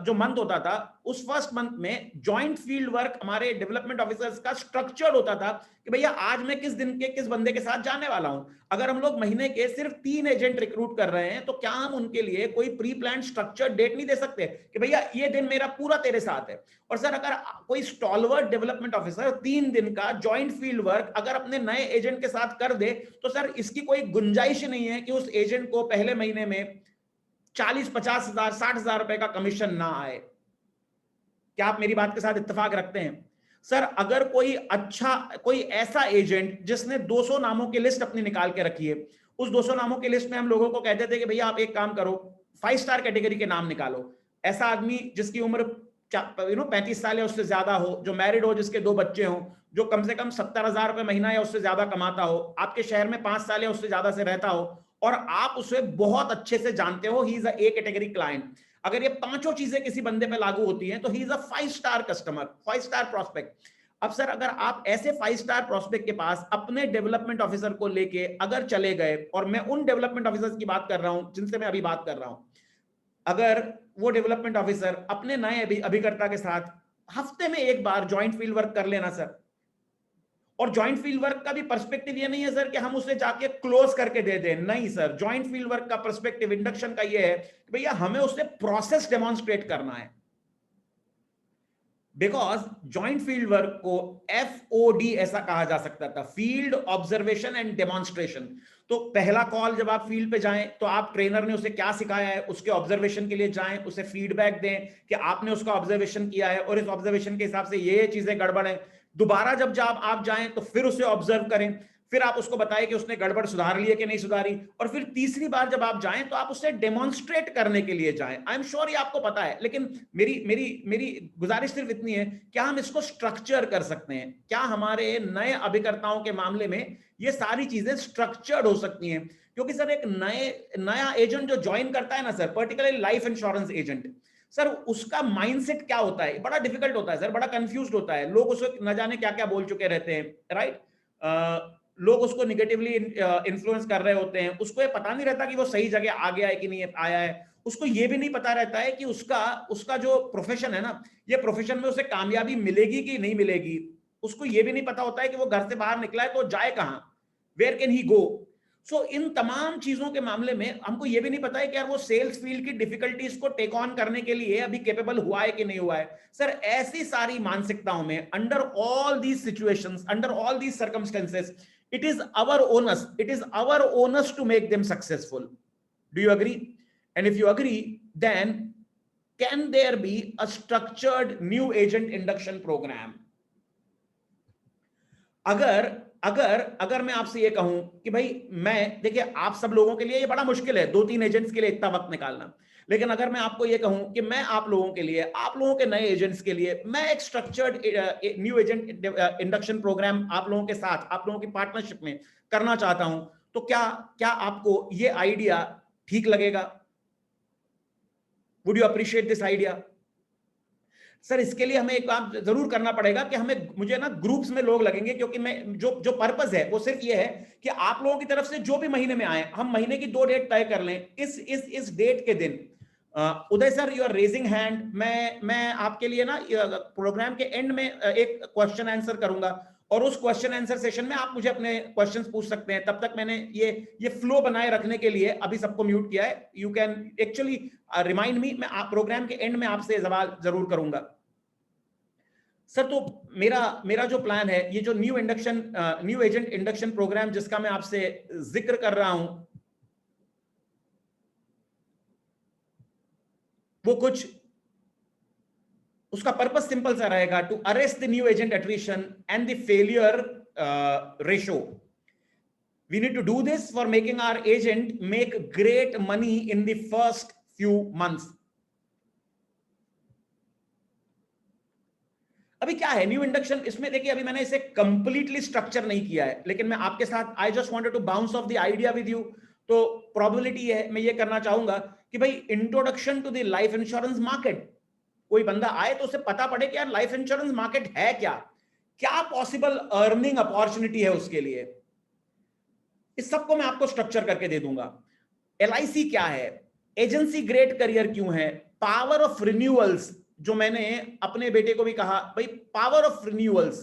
जो मंथ होता था, उस फर्स्ट मंथ में जॉइंट फील्ड वर्क हमारे डेवलपमेंट ऑफिसर्स का स्ट्रक्चर्ड होता था कि भैया आज मैं किस दिन के किस बंदे के साथ जाने वाला हूं। अगर हम लोग महीने के सिर्फ 3 एजेंट रिक्रूट कर रहे हैं, तो क्या हम उनके लिए कोई प्री प्लान स्ट्रक्चर्ड डेट नहीं दे सकते कि भैया ये दिन मेरा पूरा तेरे साथ है। और सर अगर कोई स्टॉलवर्ड डेवलपमेंट ऑफिसर 3 दिन का जॉइंट फील्ड वर्क अगर अपने नए एजेंट के साथ कर दे, तो सर इसकी कोई गुंजाइश नहीं है कि उस एजेंट को पहले महीने में 40-50 हजार 60 हजार रुपए का कमीशन ना आए। क्या आप मेरी बात के साथ इत्तेफाक रखते हैं? सर अगर कोई ऐसा एजेंट जिसने 200 नामों की लिस्ट अपनी निकाल के रखी है, उस 200 नामों की लिस्ट में हम लोगों को कहते थे कि भैया आप एक काम करो, 5 स्टार कैटेगरी के नाम निकालो। ऐसा आदमी जिसकी उम्र 35 साल या उससे ज्यादा हो, जो मैरिड हो, जिसके 2 बच्चे हो, जो कम से कम 70,000 रुपए महीना या उससे ज्यादा कमाता हो, आपके शहर में 5 साल या उससे ज्यादा से रहता हो, और आप उसे बहुत अच्छे से जानते हो, he is a A category client. अगर ये 5 चीजें किसी बंदे पे लागू होती हैं, तो he is a 5 star customer, 5 star prospect. अब सर अगर आप ऐसे 5 स्टार प्रोस्पेक्ट के पास अपने डेवलपमेंट ऑफिसर को लेके अगर चले गए, और मैं उन डेवलपमेंट ऑफिसर्स की बात कर रहा हूं जिनसे मैं अभी बात कर रहा हूं, अगर वो डेवलपमेंट ऑफिसर अपने नए अभिकर्ता के साथ हफ्ते में 1 बार ज्वाइंट फील्ड वर्क कर लेना सर, और ज्वाइंट फील्ड वर्क का भी पर्सपेक्टिव ये नहीं है सर कि हम उसे जाके क्लोज करके दे दें, नहीं सर। ज्वाइंट फील्ड वर्क का पर्सपेक्टिव इंडक्शन का ये है कि भैया हमें उससे प्रोसेस डेमोन्स्ट्रेट करना है। बिकॉज ज्वाइंट फील्ड वर्क को FOD ऐसा कहा जा सकता था, फील्ड ऑब्जर्वेशन एंड डेमोन्स्ट्रेशन। तो पहला कॉल जब आप फील्ड पे जाएं, तो आप ट्रेनर ने उसे क्या सिखाया है उसके ऑब्जर्वेशन के लिए जाएं, उसे फीडबैक दें कि आपने उसका ऑब्जर्वेशन किया है और इस ऑब्जर्वेशन के हिसाब से ये चीजें गड़बड़ है। दोबारा जब आप जाएं तो फिर उसे ऑब्जर्व करें। फिर आप उसको बताएं कि उसने गड़बड़ सुधार ली है कि नहीं सुधारी, और फिर तीसरी बार जब आप जाएं तो आप उससे डेमोन्स्ट्रेट करने के लिए जाएं। आई एम श्योर ये आपको पता है, लेकिन मेरी मेरी मेरी गुजारिश सिर्फ इतनी है, क्या हम इसको स्ट्रक्चर कर सकते हैं? क्या हमारे नए अभिकर्ताओं के मामले में ये सारी चीजें स्ट्रक्चर्ड हो सकती हैं? क्योंकि सर एक नया एजेंट जो ज्वाइन करता है ना sir, particularly life insurance agent, sir उसका माइंडसेट क्या होता है? बड़ा डिफिकल्ट होता है सर, बड़ा कंफ्यूज्ड होता है। लोग उसको न जाने क्या क्या बोल चुके रहते हैं, राइट? लोग उसको निगेटिवली इन्फ्लुएंस कर रहे होते हैं, उसको ये पता नहीं रहता कि वो सही जगह आ गया है कि नहीं आया है। उसको ये भी नहीं पता रहता है कि उसका उसका जो प्रोफेशन है ना, ये प्रोफेशन में उसे कामयाबी मिलेगी कि नहीं मिलेगी। उसको ये भी नहीं पता होता है कि वो घर से बाहर निकला है तो जाए कहां, वेयर कैन ही गो। सो इन तमाम चीजों के मामले में हमको ये भी नहीं पता है कि यार वो सेल्स फील्ड की डिफिकल्टीज को टेक ऑन करने के लिए अभी कैपेबल हुआ है कि नहीं हुआ है। सर ऐसी सारी मानसिकताओं में, under all these situations, under all these circumstances, it is our onus to make them successful. Do you agree? And if you agree, then can there be a structured new agent induction program? अगर अगर अगर मैं आपसे ये कहूं कि भाई, मैं देखिए आप सब लोगों के लिए ये बड़ा मुश्किल है 2-3 एजेंट्स के लिए इतना वक्त निकालना, लेकिन अगर मैं आपको ये कहूं कि मैं आप लोगों के लिए, आप लोगों के नए एजेंट्स के लिए मैं एक structured new agent induction programme आप लोगों के साथ, आप लोगों की पार्टनरशिप में करना चाहता हूं, तो क्या क्या आपको ये आइडिया ठीक लगेगा? Would you appreciate this idea? Sir इसके लिए हमें एक काम जरूर करना पड़ेगा कि मुझे ना ग्रुप्स में लोग लगेंगे, क्योंकि मैं जो जो पर्पस है वो सिर्फ ये है कि आप लोगों की तरफ से जो भी महीने में आए, हम महीने की 2 डेट तय कर लें। इस डेट के दिन Uday sir, you are raising hand, मैं आपके लिए ना प्रोग्राम के एंड में एक क्वेश्चन आंसर करूंगा, और उस क्वेश्चन आंसर सेशन में आप मुझे अपने क्वेश्चंस पूछ सकते हैं। तब तक मैंने ये फ्लो बनाए रखने के लिए अभी सबको म्यूट किया है। You can actually remind me, मैं प्रोग्राम के एंड में आपसे सवाल जरूर करूंगा। सर तो मेरा मेरा जो प्लान है, ये जो न्यू एजेंट इंडक्शन प्रोग्राम जिसका मैं आपसे जिक्र कर रहा हूं, वो कुछ उसका पर्पस सिंपल सा रहेगा, to arrest the new agent attrition and the failure ratio. We need to do this for making our agent make great money in the first few months. अभी क्या है न्यू इंडक्शन, इसमें देखिए अभी मैंने इसे कंप्लीटली स्ट्रक्चर नहीं किया है, लेकिन मैं आपके साथ I just wanted to bounce off the idea with you. तो प्रोबेबिलिटी है, मैं ये करना चाहूंगा कि भाई introduction to the life insurance market, कोई बंदा आए तो उसे पता पड़े कि यार लाइफ इंश्योरेंस मार्केट है क्या, क्या पॉसिबल अर्निंग अपॉर्चुनिटी है उसके लिए। इस सबको मैं आपको स्ट्रक्चर करके दे दूंगा। LIC क्या है, एजेंसी ग्रेट करियर क्यों है, पावर ऑफ रिन्यूअल्स, जो मैंने अपने बेटे को भी कहा भाई पावर ऑफ रिन्यूअल्स,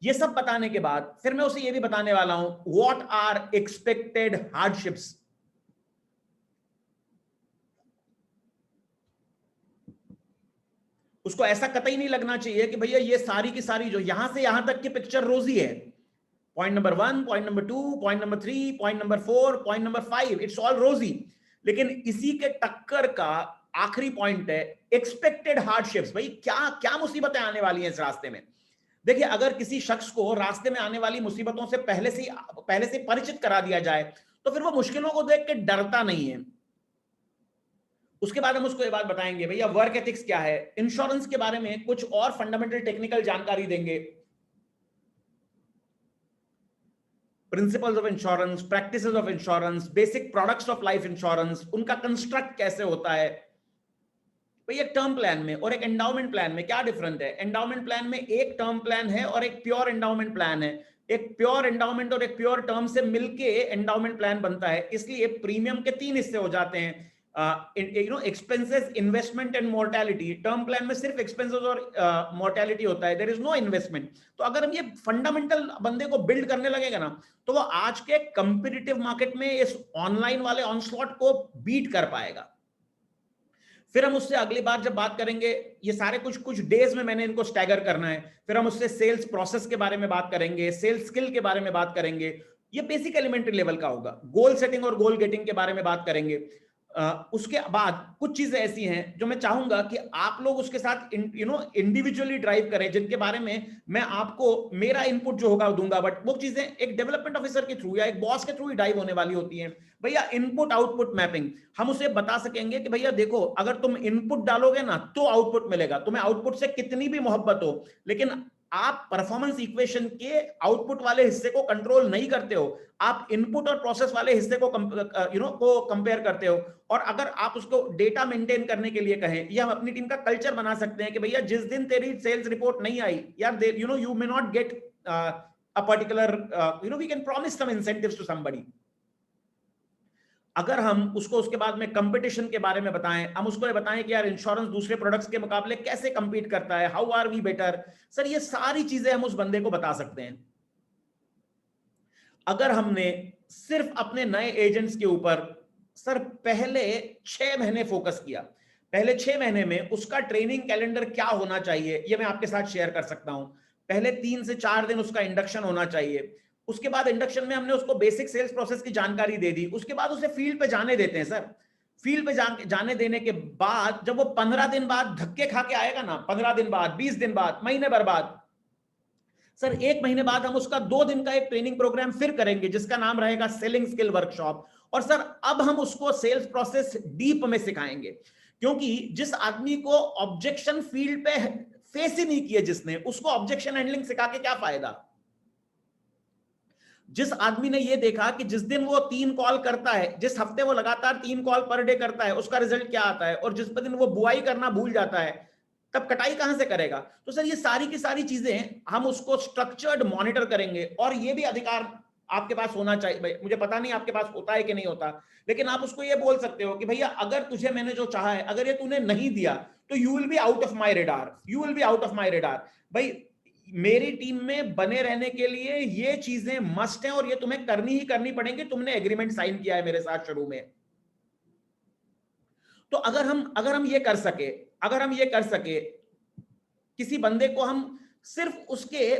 ये सब बताने के बाद फिर मैं उसे ये भी बताने वाला हूं व्हाट आर एक्सपेक्टेड हार्डशिप्स। उसको ऐसा कतई नहीं लगना चाहिए कि भैया ये सारी की सारी जो यहां से यहां तक की पिक्चर रोजी है, point number 1, point number 2, point number 3, point number 4, point number 5, it's all रोजी। लेकिन इसी के टक्कर का आखिरी पॉइंट है एक्सपेक्टेड हार्डशिप्स। भाई क्या क्या मुसीबतें आने वाली हैं इस रास्ते में। देखिए अगर किसी शख्स को रास्ते में आने वाली मुसीबतों से पहले से परिचित करा दिया जाए तो फिर वो मुश्किलों को देख के डरता नहीं है। उसके बाद हम उसको ये बात बताएंगे भैया वर्क एथिक्स क्या है, इंश्योरेंस के बारे में कुछ और फंडामेंटल टेक्निकल जानकारी देंगे, principles of insurance, practices of insurance, basic products of life insurance, उनका कंस्ट्रक्ट कैसे होता है। भाई एक टर्म प्लान में और एक एंडाउमेंट प्लान में क्या डिफरेंट है? एंडाउमेंट प्लान में एक टर्म प्लान है और एक प्योर एंडाउमेंट प्लान है। एक प्योर एंडाउमेंट और एक प्योर टर्म से मिलके एंडाउमेंट प्लान बनता है, इसलिए प्रीमियम के 3 हिस्से हो जाते हैं, expenses, investment and mortality. Term plan में सिर्फ एक्सपेंसेस और मोर्टेलिटी होता है, देयर इज नो इन्वेस्टमेंट। तो अगर हम ये फंडामेंटल बंदे को बिल्ड करने लगेगा ना, तो वो आज के कंपीटिटिव मार्केट में इस ऑनलाइन वाले ऑनस्लॉट को बीट कर पाएगा। फिर हम उससे अगली बार जब बात करेंगे, ये सारे कुछ डेज में मैंने इनको स्टैगर करना है, फिर हम उससे सेल्स प्रोसेस के बारे में बात करेंगे, सेल्स स्किल के बारे में बात करेंगे, ये बेसिक एलिमेंट्री लेवल का होगा। गोल सेटिंग और गोल गेटिंग के बारे में बात करेंगे। उसके बाद कुछ चीजें ऐसी हैं जो मैं चाहूंगा कि आप लोग उसके साथ इंडिविजुअली ड्राइव करें, जिनके बारे में मैं आपको मेरा इनपुट जो होगा दूंगा, बट वो चीजें एक डेवलपमेंट ऑफिसर के थ्रू या एक बॉस के थ्रू ही ड्राइव होने वाली होती हैं। भैया इनपुट आउटपुट मैपिंग, हम उसे बता सकेंगे कि भैया देखो, अगर तुम इनपुट डालोगे ना तो आउटपुट मिलेगा, तुम्हें आउटपुट से कितनी भी मोहब्बत हो, लेकिन आप परफॉर्मेंस इक्वेशन के आउटपुट वाले हिस्से को कंट्रोल नहीं करते हो, आप इनपुट और प्रोसेस वाले हिस्से को कंपेयर करते हो। और अगर आप उसको डेटा मेंटेन करने के लिए कहें, या हम अपनी टीम का कल्चर बना सकते हैं कि भैया जिस दिन तेरी सेल्स रिपोर्ट नहीं आई यार, you may not get a particular, we can promise some incentives to somebody. अगर हम उसको उसके बाद में कंपटीशन के बारे में बताएं, हम उसको ये बताएं कि यार इंश्योरेंस दूसरे प्रोडक्ट्स के मुकाबले कैसे कंपीट करता है, how are we better, sir ये सारी चीजें हम उस बंदे को बता सकते हैं। अगर हमने सिर्फ अपने नए एजेंट्स के ऊपर सर पहले 6 महीने फोकस किया, पहले 6 महीने में उसका ट्रेनिंग कैलेंडर क्या होना चाहिए ये मैं आपके साथ शेयर कर सकता हूं। पहले 3 से 4 दिन उसका इंडक्शन होना चाहिए, उसके बाद इंडक्शन में हमने उसको बेसिक सेल्स प्रोसेस की जानकारी दे दी, उसके बाद उसे फील्ड पे जाने देते हैं सर। फील्ड पे जाने देने के बाद जब वो 15 दिन बाद धक्के खा के आएगा ना, 15 दिन बाद, 20 दिन बाद, महीने भर बाद, सर 1 महीने बाद हम उसका 2 दिन का एक ट्रेनिंग प्रोग्राम फिर करेंगे जिसका नाम रहेगा सेलिंग स्किल वर्कशॉप। और सर अब हम उसको सेल्स प्रोसेस डीप में सिखाएंगे, क्योंकि जिस आदमी को ऑब्जेक्शन फील्ड पे फेस ही नहीं किया, जिसने, उसको ऑब्जेक्शन हैंडलिंग सिखा के क्या फायदा। जिस आदमी ने ये देखा कि जिस दिन वो 3 कॉल करता है, जिस हफ्ते वो लगातार 3 कॉल पर डे करता है, उसका रिजल्ट क्या आता है, और जिस दिन वो बुआई करना भूल जाता है, तब कटाई कहां से करेगा। तो सर ये सारी की सारी चीजें हम उसको स्ट्रक्चर्ड मॉनिटर करेंगे, और ये भी अधिकार आपके पास होना चाहिए। मुझे पता नहीं आपके पास होता है कि नहीं होता, लेकिन आप उसको ये बोल सकते हो कि भैया अगर तुझे मैंने जो चाहा है, अगर ये तूने नहीं दिया तो you will be out of my radar, you will be out of my radar. भाई मेरी टीम में बने रहने के लिए ये चीजें मस्ट हैं, और ये तुम्हें करनी ही करनी पड़ेंगी, तुमने एग्रीमेंट साइन किया है मेरे साथ शुरू में। तो अगर हम ये कर सके, अगर हम ये कर सके, किसी बंदे को हम सिर्फ उसके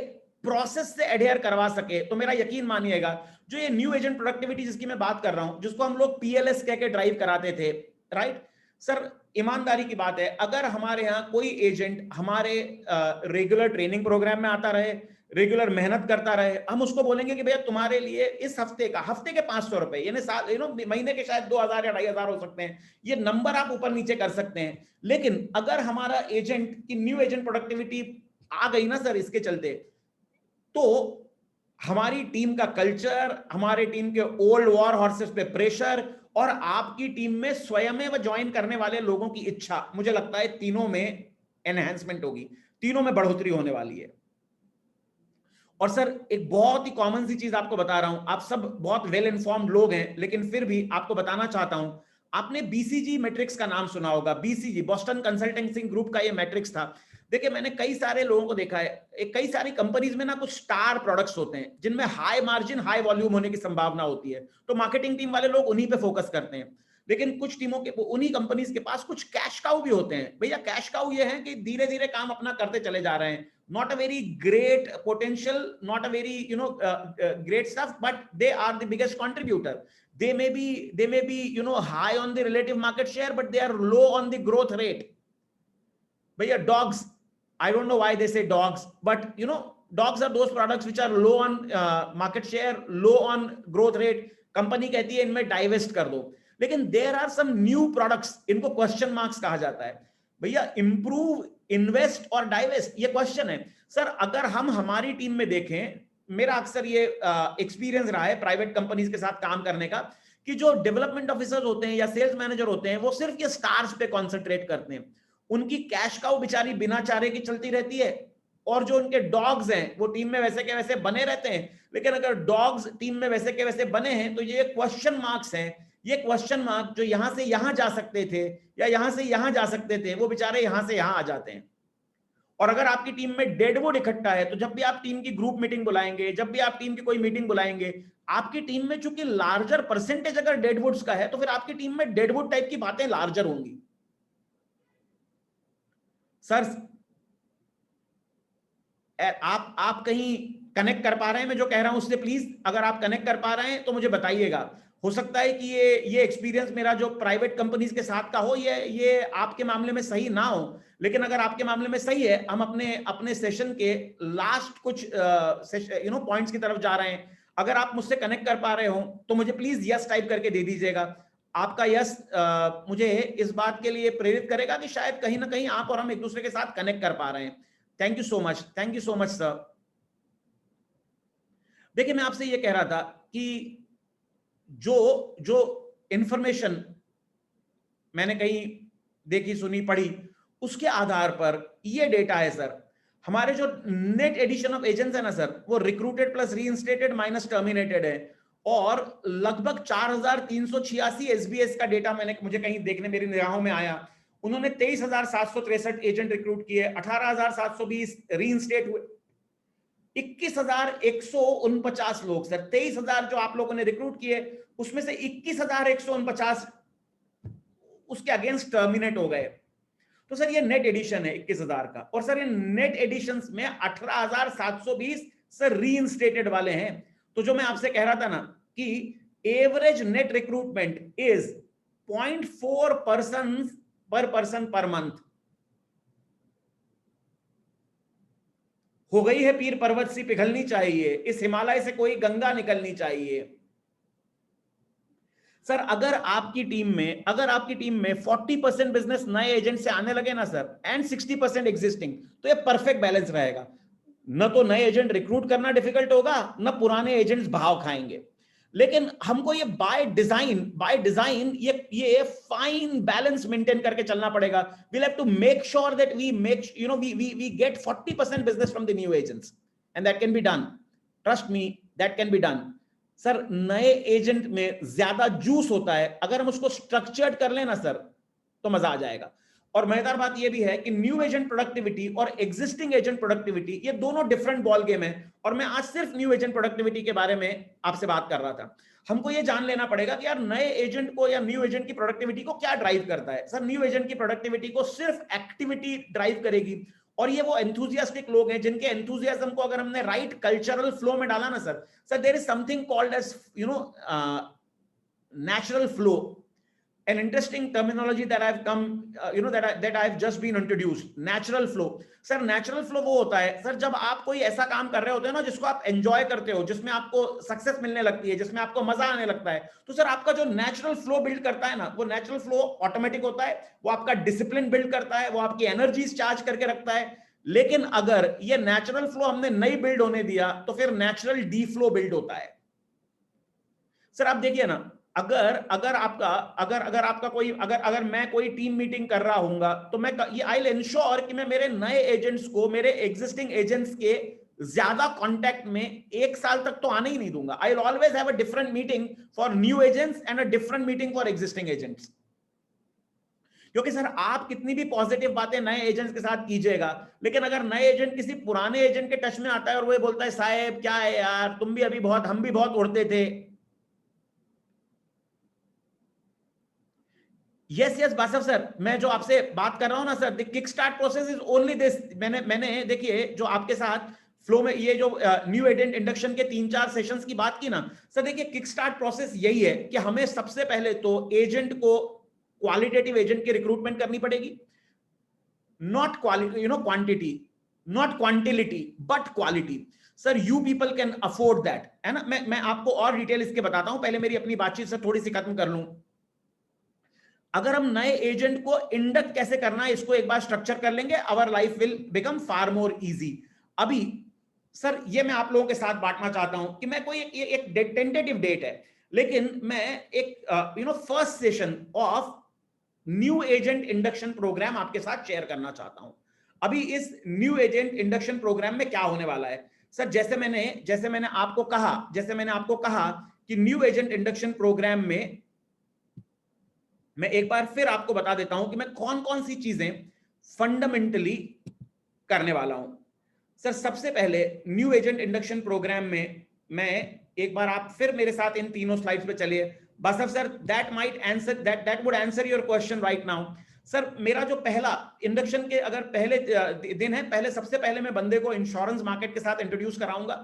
प्रोसेस से एडहेयर करवा सके, तो मेरा यकीन मानिएगा, जो ये न्यू एजेंट प्रोडक्टिविटी जिसकी मैं बात कर रहा हूं, जिसको हम लोग पीएलएस कह के ड्राइव कराते थे, राइट सर, ईमानदारी की बात है, अगर हमारे यहां कोई एजेंट हमारे रेगुलर ट्रेनिंग प्रोग्राम में आता रहे, रेगुलर मेहनत करता रहे, हम उसको बोलेंगे कि भैया तुम्हारे लिए इस हफ्ते के 500 रुपए, यानी महीने के शायद 2000 या 2500 हो सकते हैं, ये नंबर आप ऊपर नीचे कर सकते हैं। लेकिन अगर हमारा एजेंट की न्यू एजेंट प्रोडक्टिविटी आ गई ना सर इसके चलते, तो हमारी टीम का कल्चर, हमारे टीम के ओल्ड वॉर हॉर्सेस पे प्रेशर, और आपकी टीम में स्वयं में ज्वाइन करने वाले लोगों की इच्छा, मुझे लगता है तीनों में एनहेंसमेंट होगी, तीनों में बढ़ोतरी होने वाली है। और सर एक बहुत ही कॉमन सी चीज आपको बता रहा हूं, आप सब बहुत वेल इन्फॉर्म्ड लोग हैं, लेकिन फिर भी आपको बताना चाहता हूं, आपने बीसीजी मैट्रिक्स का नाम सुना होगा, बीसीजी बोस्टन कंसल्टेंसी ग्रुप का ये मैट्रिक्स था। देखिए मैंने कई सारे लोगों को देखा है, कई सारी कंपनीज में ना कुछ स्टार प्रोडक्ट्स होते हैं जिनमें हाई मार्जिन हाई वॉल्यूम होने की संभावना होती है, तो मार्केटिंग टीम वाले लोग उन्हीं पे फोकस करते हैं। लेकिन कुछ टीमों के, उन्हीं कंपनीज के पास कुछ कैश काउ भी होते हैं। भैया कैश काउ ये है कि धीरे धीरे काम अपना करते चले जा रहे हैं, not a very great potential, not a very great stuff, but they are the biggest contributor. They may be high on the relative market share, but they are low on the growth rate. Bhaiya dogs, I don't know why they say dogs, but dogs are those products which are low on market share, low on growth rate. Company कहती है इनमें divest कर दो, लेकिन there are some new products, इनको question marks कहा जाता है। भैया इंप्रूव, इन्वेस्ट और डाइवेस्ट, ये क्वेश्चन है सर। अगर हम हमारी टीम में देखें, मेरा अक्सर ये एक्सपीरियंस रहा है प्राइवेट कंपनीज के साथ काम करने का, कि जो डेवलपमेंट ऑफिसर्स होते हैं या सेल्स मैनेजर होते हैं, वो सिर्फ ये स्टार्स पे कॉन्सेंट्रेट करते हैं, उनकी कैश काउ बेचारी बिना चारे की चलती रहती है, और जो उनके डॉग्स हैं वो टीम में वैसे के वैसे बने रहते हैं। लेकिन अगर डॉग्स टीम में वैसे के वैसे बने हैं, तो ये क्वेश्चन मार्क्स हैं, ये क्वेश्चन मार्क जो यहां से यहां जा सकते थे या यहां से यहां जा सकते थे, वो बेचारे यहां से यहां आ जाते हैं। और अगर आपकी टीम में डेडवुड इकट्ठा है, तो जब भी आप टीम की ग्रुप मीटिंग बुलाएंगे, जब भी आप टीम की कोई मीटिंग बुलाएंगे, आपकी टीम में चूंकि लार्जर परसेंटेज अगर डेडवुड्स का है, तो फिर आपकी टीम में डेडवुड टाइप की बातें लार्जर होंगी। सर आप कहीं कनेक्ट कर पा रहे हैं मैं जो कह रहा हूं उससे? प्लीज अगर आप कनेक्ट कर पा रहे हैं तो मुझे बताइएगा। हो सकता है कि ये एक्सपीरियंस मेरा जो प्राइवेट कंपनीज के साथ का हो, ये आपके मामले में सही ना हो, लेकिन अगर आपके मामले में सही है, हम अपने अपने सेशन के लास्ट कुछ पॉइंट्स की तरफ जा रहे हैं। अगर आप मुझसे कनेक्ट कर पा रहे हो तो मुझे प्लीज यस टाइप करके दे दीजिएगा। आपका यस मुझे इस बात के लिए प्रेरित करेगा कि शायद कहीं ना कहीं आप और हम एक दूसरे के साथ कनेक्ट कर पा रहे हैं। Thank you so much, thank you so much sir. देखिए, मैं आपसे ये कह रहा था कि जो जो इंफॉर्मेशन मैंने कहीं देखी, सुनी, पढ़ी, उसके आधार पर ये डेटा है सर, हमारे जो नेट एडिशन ऑफ एजेंट्स है ना सर, वो recruited plus reinstated minus terminated है, और लगभग 4386 एसबीएस का डेटा मुझे कहीं देखने, मेरी निगाहों में आया। उन्होंने 23,763 एजेंट रिक्रूट किए, 18,720 रीइंस्टेट हुए, 21,149 लोग सर, 23,000 जो आप लोगों ने रिक्रूट किए उसमें से 21,149 उसके अगेंस्ट टर्मिनेट हो गए। तो सर ये नेट एडिशन है 21,000 का, और सर ये नेट एडिशंस में 18,720 सर रीइंस्टेटेड वाले हैं। तो जो मैं आपसे कह रहा था ना कि average net recruitment is 0.4 person per month. हो गई है पीर पर्वत सी पिघलनी चाहिए, इस हिमालय से कोई गंगा निकलनी चाहिए। सर अगर आपकी टीम में 40% बिजनेस नए एजेंट से आने लगे ना सर, एंड 60% एग्जिस्टिंग, तो ये परफेक्ट बैलेंस रहेगा। न तो नए एजेंट रिक्रूट करना डिफिकल्ट होगा, न पुराने एजेंट्स भाव खाएंगे। लेकिन हमको ये बाय डिजाइन ये फाइन बैलेंस मेंटेन करके चलना पड़ेगा। We'll have to make sure that we get 40% business from the new agents, and that can be done. Trust me, that can be done. Sir नए एजेंट में ज्यादा juice होता है, अगर हम उसको स्ट्रक्चर्ड कर लेना सर तो मजा आ जाएगा। और मजेदार बात यह भी है कि न्यू एजेंट प्रोडक्टिविटी और एग्जिस्टिंग एजेंट प्रोडक्टिविटी ये दोनों डिफरेंट बॉल गेम है, और मैं आज सिर्फ न्यू एजेंट प्रोडक्टिविटी के बारे में आपसे बात कर रहा था। हमको ये जान लेना पड़ेगा कि यार नए एजेंट को या न्यू एजेंट की प्रोडक्टिविटी को क्या ड्राइव करता है। सर न्यू एजेंट की प्रोडक्टिविटी को सिर्फ एक्टिविटी ड्राइव करेगी, और ये वो एंथुजियास्टिक लोग हैं जिनके एंथुजियाज्म को अगर हमने राइट कल्चरल फ्लो में डाला ना sir there is something called as natural flow, an interesting terminology that I've come that I've just been introduced, natural flow। Sir natural flow वो होता है सर जब आप कोई ऐसा काम कर रहे होते हो ना जिसको आप एंजॉय करते हो, जिसमें आपको सक्सेस मिलने लगती है, जिसमें आपको मजा आने लगता है, तो सर आपका जो नेचुरल फ्लो बिल्ड करता है ना, वो नेचुरल फ्लो ऑटोमेटिक होता है, वो आपका डिसिप्लिन बिल्ड करता है, वो आपकी एनर्जीज चार्ज करके रखता है। लेकिन अगर ये नेचुरल फ्लो हमने नहीं बिल्ड होने दिया तो फिर नेचुरल डी फ्लो बिल्ड होता है। सर आप देखिए ना, अगर मैं कोई टीम मीटिंग कर रहा हूंगा तो मैं ये आई विल इंश्योर कि मैं मेरे नए एजेंट्स को मेरे एग्जिस्टिंग एजेंट्स के ज्यादा कांटेक्ट में 1 साल तक तो आने ही नहीं दूंगा। I will always have a different meeting for new agents and a different meeting for existing agents. क्योंकि सर आप कितनी भी पॉजिटिव बातें नए एजेंट्स के साथ कीजिएगा, लेकिन अगर नए एजेंट किसी पुराने एजेंट के टच में आता है और वो बोलता है साहब क्या है यार, तुम भी अभी बहुत, हम भी बहुत उड़ते थे। यस बासव सर, मैं जो आपसे बात कर रहा हूं ना sir, the kick start process is only this. मैंने देखिए जो आपके साथ फ्लो में ये जो न्यू एजेंट इंडक्शन के 3-4 सेशंस की बात की ना सर, देखिए किक स्टार्ट प्रोसेस यही है कि हमें सबसे पहले तो एजेंट को, क्वालिटेटिव एजेंट की रिक्रूटमेंट करनी पड़ेगी। Not quality, quantity, not quantity but quality. Sir you people can afford that, है ना। मैं आपको और डिटेल इसके बताता हूं, पहले मेरी अपनी बातचीत से थोड़ी सी खत्म कर लूं। अगर हम नए एजेंट को इंडक्ट कैसे करना है इसको एक बार स्ट्रक्चर कर लेंगे, our life will become far more easy. अभी सर ये मैं आप लोगों के साथ बांटना चाहता हूं कि मैं कोई एक टेंटेटिव डेट है, लेकिन मैं एक first session of new agent induction programme आपके साथ शेयर करना चाहता हूं। अभी इस न्यू एजेंट इंडक्शन प्रोग्राम में क्या होने वाला है सर, जैसे मैंने आपको कहा कि न्यू एजेंट इंडक्शन प्रोग्राम में मैं एक बार फिर आपको बता देता हूं कि मैं कौन कौन सी चीजें फंडामेंटली करने वाला हूं। सर सबसे पहले न्यू एजेंट इंडक्शन प्रोग्राम में मैं एक बार, आप फिर मेरे साथ इन तीनों स्लाइड्स पे चलिए। Basav sir, that would answer your question right now. Sir मेरा जो पहला इंडक्शन के अगर पहले दिन है, सबसे पहले मैं बंदे को इंश्योरेंस मार्केट के साथ इंट्रोड्यूस कराऊंगा।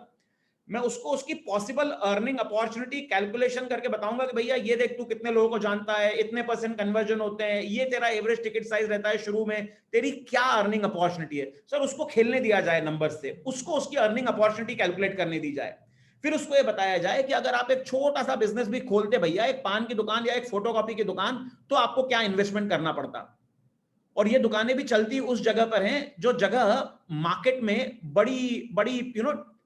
मैं उसको उसकी पॉसिबल अर्निंग अपॉर्चुनिटी कैलकुलेशन करके बताऊंगा कि भैया ये देख तू कितने लोगों को जानता है, इतने % कन्वर्जन होते हैं, ये तेरा एवरेज टिकट साइज रहता है शुरू में, तेरी क्या अर्निंग अपॉर्चुनिटी है। सर उसको खेलने दिया जाए नंबर से, उसको उसकी अर्निंग अपॉर्चुनिटी कैलकुलेट करने दी जाए। फिर उसको ये बताया जाए कि अगर आप एक छोटा सा बिजनेस भी खोलते भैया, एक पान की दुकान या एक फोटोकॉपी की दुकान, तो आपको क्या इन्वेस्टमेंट करना पड़ता। और ये दुकानें भी चलती उस जगह पर हैं जो जगह मार्केट में बड़ी बड़ी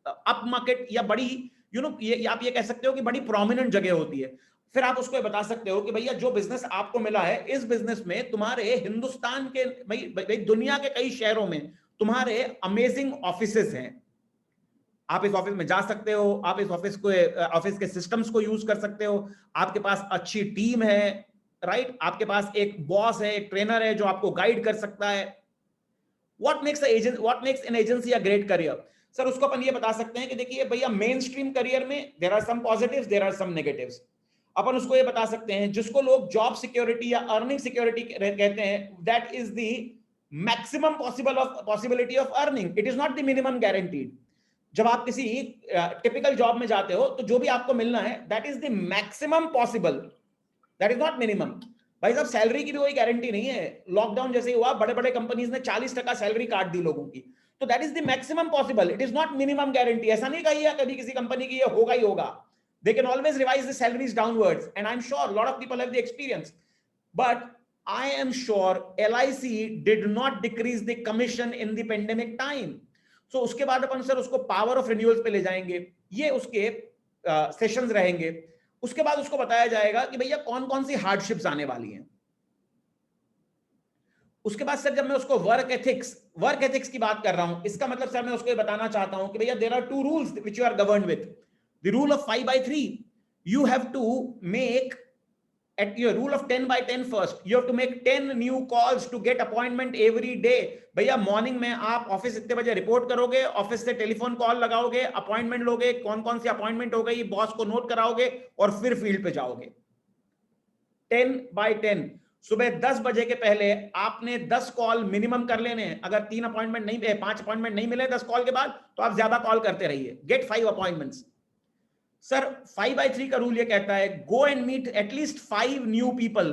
अप मार्केट या बड़ी ये आप ये कह सकते हो कि बड़ी प्रोमिनेंट जगह होती है। फिर आप उसको बता सकते हो कि भैया जो बिजनेस आपको मिला है, इस बिजनेस में तुम्हारे हिंदुस्तान के भाई दुनिया के कई शहरों में तुम्हारे अमेजिंग ऑफिसेस हैं। आप इस ऑफिस में जा सकते हो, आप इस ऑफिस के सिस्टम्स को यूज कर सकते हो, आपके पास अच्छी टीम है, राइट, आपके पास एक बॉस है, एक ट्रेनर है जो आपको गाइड कर सकता है। What makes an agency a great career. Sir उसको अपन ये बता सकते हैं कि देखिए भैया मेन स्ट्रीम करियर में there are some positives, there are some negatives. अपन उसको ये बता सकते हैं जिसको लोग जॉब सिक्योरिटी या अर्निंग सिक्योरिटी कहते हैं, that is the maximum possibility of earning, it is not the minimum guaranteed. जब आप किसी टिपिकल जॉब में जाते हो तो जो भी आपको मिलना है that is the maximum possible, that is not minimum. भाई साहब सैलरी की भी कोई गारंटी नहीं है। लॉकडाउन जैसे हुआ, बड़े बड़े कंपनीज ने 40% सैलरी काट दी लोगों की, तो that is the maximum possible, it is not minimum guarantee. ऐसा नहीं कही है कभी किसी कंपनी की ये होगा ही होगा। They can always revise the salaries downwards and I am sure lot of people have the experience, but I am sure LIC did not decrease the commission in the pandemic time. So उसके बाद अपन sir उसको power of renewals पे ले जाएंगे, ये उसके sessions रहेंगे। उसके बाद उसको बताया जाएगा कि भैया कौन कौन सी हार्डशिप्स आने वाली हैं। उसके बाद सर जब मैं उसको वर्क एथिक्स की बात कर रहा हूं, इसका मतलब सर मैं उसको ये बताना चाहता हूं कि भैया there are 2 rules which you are governed with. The rule of 5/3, you have to make at your rule of 10/10 first, you have to make 10 new calls to get appointment every day। भैया morning में आप office इतने बजे report करोगे, office से telephone call लगाओगे, appointment लोगे, कौन कौन सी अपॉइंटमेंट हो गई बॉस को नोट कराओगे और फिर फील्ड पे जाओगे। 10/10, सुबह 10 बजे के पहले आपने 10 कॉल मिनिमम कर लेने हैं। अगर 3 अपॉइंटमेंट नहीं, 5 अपॉइंटमेंट नहीं मिले 10 कॉल के बाद, तो आप ज्यादा कॉल करते रहिए, गेट 5 अपॉइंटमेंट्स। सर 5/3 का रूल ये कहता है go and meet at least 5 new people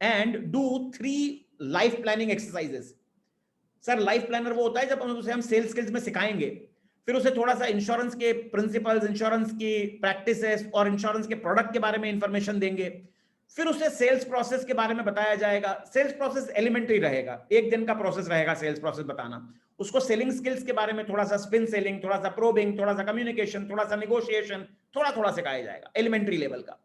and do 3 life planning exercises. Sir life planner वो होता है जब उसे हम सेल्स स्किल्स में सिखाएंगे, फिर उसे थोड़ा सा इंश्योरेंस के प्रिंसिपल्स, इंश्योरेंस की प्रैक्टिसेस और इंश्योरेंस के प्रोडक्ट के बारे में इंफॉर्मेशन देंगे। फिर उसे सेल्स प्रोसेस के बारे में बताया जाएगा। सेल्स प्रोसेस एलिमेंट्री रहेगा, 1 दिन का प्रोसेस रहेगा सेल्स प्रोसेस बताना। उसको सेलिंग स्किल्स के बारे में थोड़ा सा स्पिन सेलिंग, थोड़ा सा प्रोबिंग, थोड़ा सा कम्युनिकेशन, थोड़ा सा नेगोशिएशन, थोड़ा थोड़ा सिखाया जाएगा एलिमेंट्री लेवल का।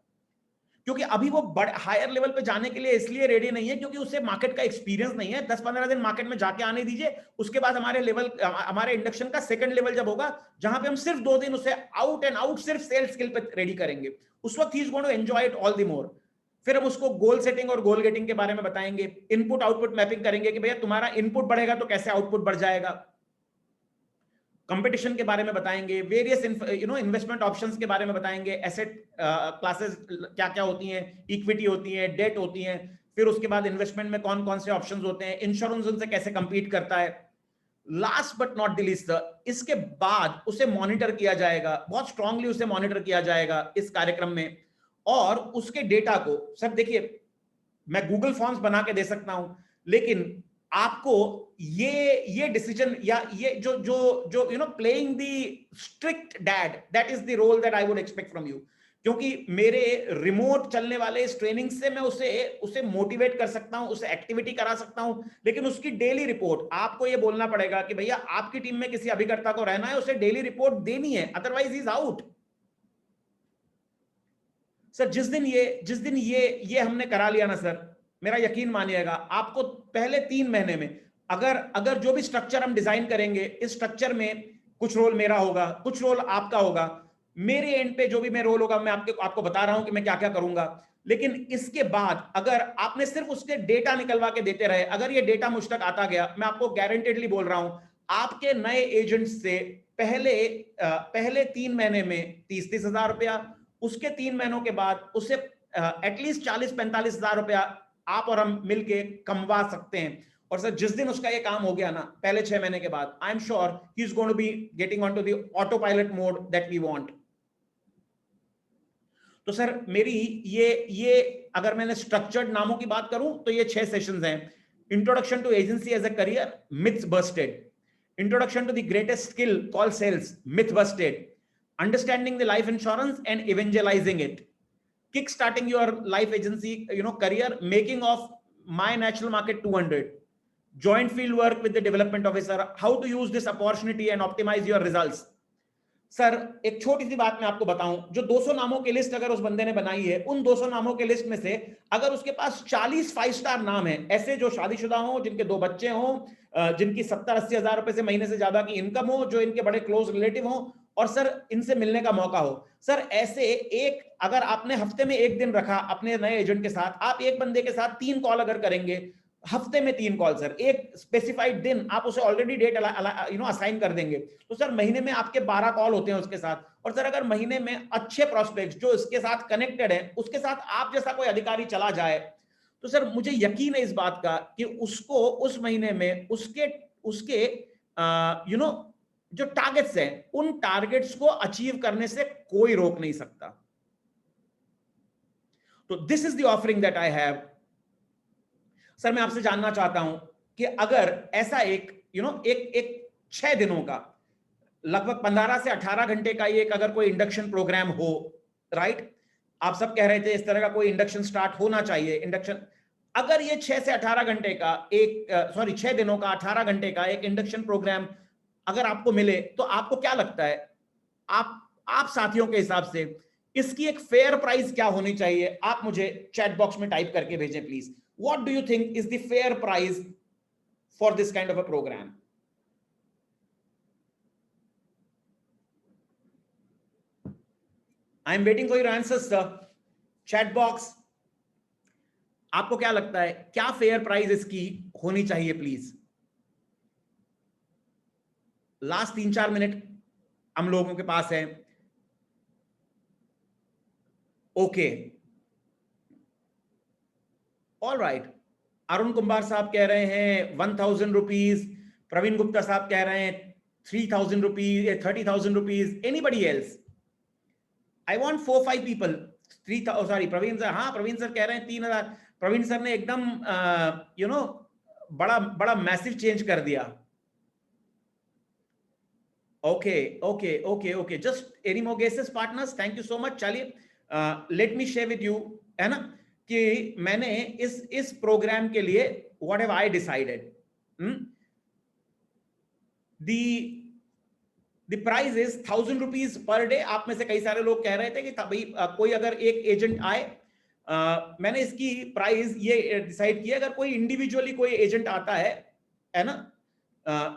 क्योंकि अभी वो बड़े हायर लेवल पे जाने के लिए इसलिए रेडी नहीं है क्योंकि उससे मार्केट का एक्सपीरियंस नहीं है। 10-15 दिन मार्केट में जाके आने दीजिए, उसके बाद हमारे इंडक्शन का सेकंड लेवल जब होगा, जहां पे हम सिर्फ 2 दिन उसे आउट एंड आउट सिर्फ सेल्स स्किल पे रेडी करेंगे, उस वक्त ही is going to enjoy it all the more. फिर हम उसको गोल सेटिंग और गोल गेटिंग के बारे में बताएंगे, इनपुट आउटपुट मैपिंग करेंगे कि भैया तुम्हारा इनपुट बढ़ेगा तो कैसे आउटपुट बढ़ जाएगा। कंपटीशन के बारे में बताएंगे, वेरियस इन्वेस्टमेंट ऑप्शंस के बारे में बताएंगे, एसेट क्लासेस क्या क्या होती हैं, इक्विटी होती है, डेट होती है, फिर उसके बाद इन्वेस्टमेंट में कौन कौन से ऑप्शंस होते हैं, इंश्योरेंस उनसे कैसे कंपीट करता है। Last but not the least, इसके बाद उसे मॉनिटर किया जाएगा, बहुत स्ट्रांगली उसे मॉनिटर किया जाएगा इस कार्यक्रम में। और उसके डेटा को सर देखिए, मैं गूगल फॉर्म्स बना के दे सकता हूं, लेकिन आपको ये डिसीजन या ये जो playing the strict dad, that is the role that I would expect from you. क्योंकि मेरे रिमोट चलने वाले इस ट्रेनिंग से मैं उसे मोटिवेट कर सकता हूं, उसे एक्टिविटी करा सकता हूं, लेकिन उसकी डेली रिपोर्ट आपको ये बोलना पड़ेगा कि भैया आपकी टीम में किसी अभिकर्ता को रहना है, उसे डेली रिपोर्ट देनी है, otherwise he is out. Sir जिस दिन ये हमने करा लिया ना सर, मेरा यकीन मानिएगा, आपको पहले 3 महीने में अगर जो भी स्ट्रक्चर हम डिजाइन करेंगे, इस स्ट्रक्चर में कुछ रोल मेरा होगा, कुछ रोल आपका होगा, मेरे एंड पे जो भी मैं रोल होगा मैं आपको बता रहा हूं कि मैं क्या क्या करूंगा। लेकिन इसके बाद अगर आपने सिर्फ उसके डेटा निकलवा के देते रहे, अगर ये डेटा मुझ तक आता गया, मैं आपको गारंटेडली बोल रहा हूं, आपके नए एजेंट से पहले 3 महीने में 30-30 हजार रुपया, उसके 3 महीनों के बाद उसे एटलीस्ट 40-45 हजार रुपया आप और हम मिलके कमवा सकते हैं। और सर जिस दिन उसका ये काम हो गया ना पहले 6 महीने के बाद, I am sure he is going to be getting on to the auto pilot mode that we want. तो सर मेरी ये अगर मैंने स्ट्रक्चर्ड नामों की बात करूं तो ये 6 सेशंस हैं। Introduction to agency as a career, myths busted. Introduction to the greatest skill call sales, myth busted. Understanding the life insurance and evangelising it. Kick starting your life agency career, making of my natural market 200, joint field work with the development officer, how to use this opportunity and optimize your results। Sir एक छोटी सी बात मैं आपको बताऊं, जो 200 नामों की लिस्ट अगर उस बंदे ने बनाई है, उन 200 नामों के लिस्ट में से अगर उसके पास 40 5 स्टार नाम है, ऐसे जो शादीशुदा हो, जिनके 2 बच्चे हो, जिनकी 70-80 हजार रुपए से महीने से ज्यादा की इनकम हो, जो इनके बड़े क्लोज रिलेटिव हो, और सर इनसे मिलने का मौका हो, सर ऐसे एक अगर आपने हफ्ते में 1 दिन रखा अपने नए एजेंट के साथ, आप एक बंदे के साथ 3 कॉल अगर करेंगे, हफ्ते में 3 कॉल, सर एक स्पेसिफाइड दिन आप उसे ऑलरेडी डेट असाइन कर देंगे, तो सर महीने में आपके 12 कॉल होते हैं उसके साथ। और सर अगर महीने में अच्छे प्रोस्पेक्ट्स जो इसके साथ कनेक्टेड है, उसके साथ आप जैसा कोई अधिकारी चला जाए, तो सर मुझे यकीन है इस बात का कि उसको उस महीने में उसके जो टारगेट्स हैं, उन टारगेट्स को अचीव करने से कोई रोक नहीं सकता। तो this is the offering that I have. Sir मैं आपसे जानना चाहता हूं कि अगर ऐसा एक एक 6 दिनों का, लगभग 15 से 18 घंटे का एक अगर कोई इंडक्शन प्रोग्राम हो, राइट, आप सब कह रहे थे इस तरह का कोई इंडक्शन स्टार्ट होना चाहिए, इंडक्शन, अगर ये 6 से 18 घंटे का एक 6 दिनों का 18 घंटे का एक इंडक्शन प्रोग्राम अगर आपको मिले, तो आपको क्या लगता है, आप साथियों के हिसाब से इसकी एक फेयर प्राइस क्या होनी चाहिए? आप मुझे चैट बॉक्स में टाइप करके भेजें please. What do you think is the fair price for this kind of a program? I am waiting for your answers, sir. Chat box. आपको क्या लगता है, क्या फेयर प्राइस इसकी होनी चाहिए प्लीज? लास्ट 3-4 मिनट हम लोगों के पास है। Okay, all right. Arun Kumar साहब कह रहे हैं 1000 रुपीज, प्रवीण गुप्ता साहब कह रहे हैं 3000 rupees, 30,000 rupees. Anybody else? I want 4-5 people. 3000, sorry Praveen sir, हाँ प्रवीण सर कह रहे हैं 3000। प्रवीण सर ने एकदम बड़ा बड़ा मैसिव चेंज कर दिया। Okay okay okay okay, just any more guesses partners? Thank you so much. चलिए let me share with you, है ना, कि मैंने इस प्रोग्राम के लिए what have I decided. The price is 1000 rupees per day. आप में से कई सारे लोग कह रहे थे कि भाई कोई अगर एक एजेंट आए, मैंने इसकी प्राइस ये डिसाइड किया, अगर कोई इंडिविजुअली कोई एजेंट आता है ना,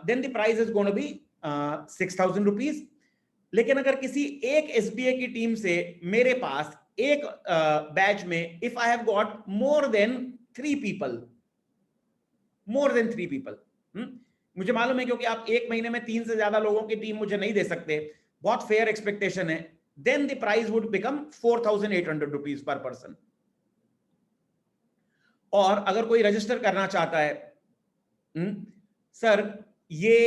then the price is going to be 6000 rupees. लेकिन अगर किसी एक एसबीआई की टीम से मेरे पास एक बैच में, if I have got more than 3 people, मुझे मालूम है क्योंकि आप एक महीने में 3 से ज्यादा लोगों की टीम मुझे नहीं दे सकते, बहुत फेयर एक्सपेक्टेशन है, then the price would become 4800 rupees per person. और अगर कोई रजिस्टर करना चाहता है, सर ये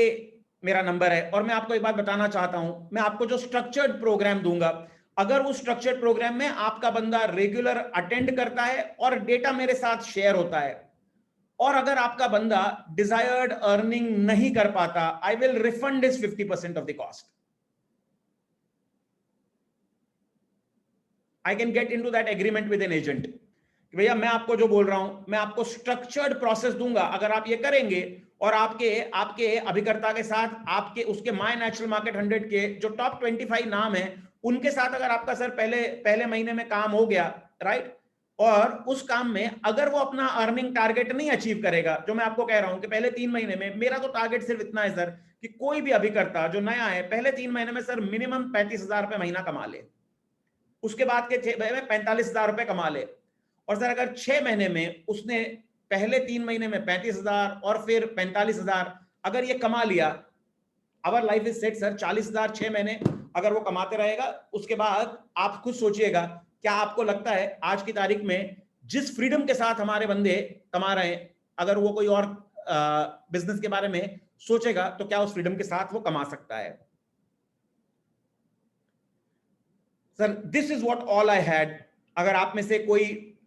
मेरा नंबर है, और मैं आपको एक बात बताना चाहता हूं, मैं आपको जो स्ट्रक्चर्ड प्रोग्राम दूंगा, अगर उस स्ट्रक्चर्ड प्रोग्राम में आपका बंदा रेगुलर अटेंड करता है और डेटा मेरे साथ शेयर होता है, और अगर आपका बंदा डिजायर्ड अर्निंग नहीं कर पाता, I will refund his 50% of the cost. I can get into that agreement with an agent कि भैया मैं आपको जो बोल रहा हूं, मैं आपको स्ट्रक्चर्ड प्रोसेस दूंगा, अगर आप ये करेंगे और आपके अभिकर्ता के साथ आपके उसके माय नेचुरल मार्केट 100 के जो टॉप 25 नाम है, उनके साथ अगर आपका सर पहले महीने में काम हो गया, राइट, और उस काम में अगर वो अपना अर्निंग टारगेट नहीं अचीव करेगा, जो मैं आपको कह रहा हूं कि पहले 3 महीने में मेरा तो टारगेट सिर्फ इतना है सर कि कोई भी अभिकर्ता जो नया है पहले 3 महीने में सर मिनिमम 35,000 रुपए महीना कमा ले, उसके बाद के 6 महीने में 45,000 रुपए कमा ले, और सर अगर 6 महीने में उसने पहले 3 महीने में 35,000 और फिर 45,000 अगर ये कमा लिया, our life is set sir. 40,000 6 महीने अगर वो कमाते रहेगा, उसके बाद आप खुद सोचिएगा, क्या आपको लगता है आज की तारीख में जिस फ्रीडम के साथ हमारे बंदे कमा रहे हैं, अगर वो कोई और बिजनेस के बारे में सोचेगा तो क्या उस फ्रीडम के साथ वो कमा सकता है। Sir this is what all I had. अगर आप में से कोई,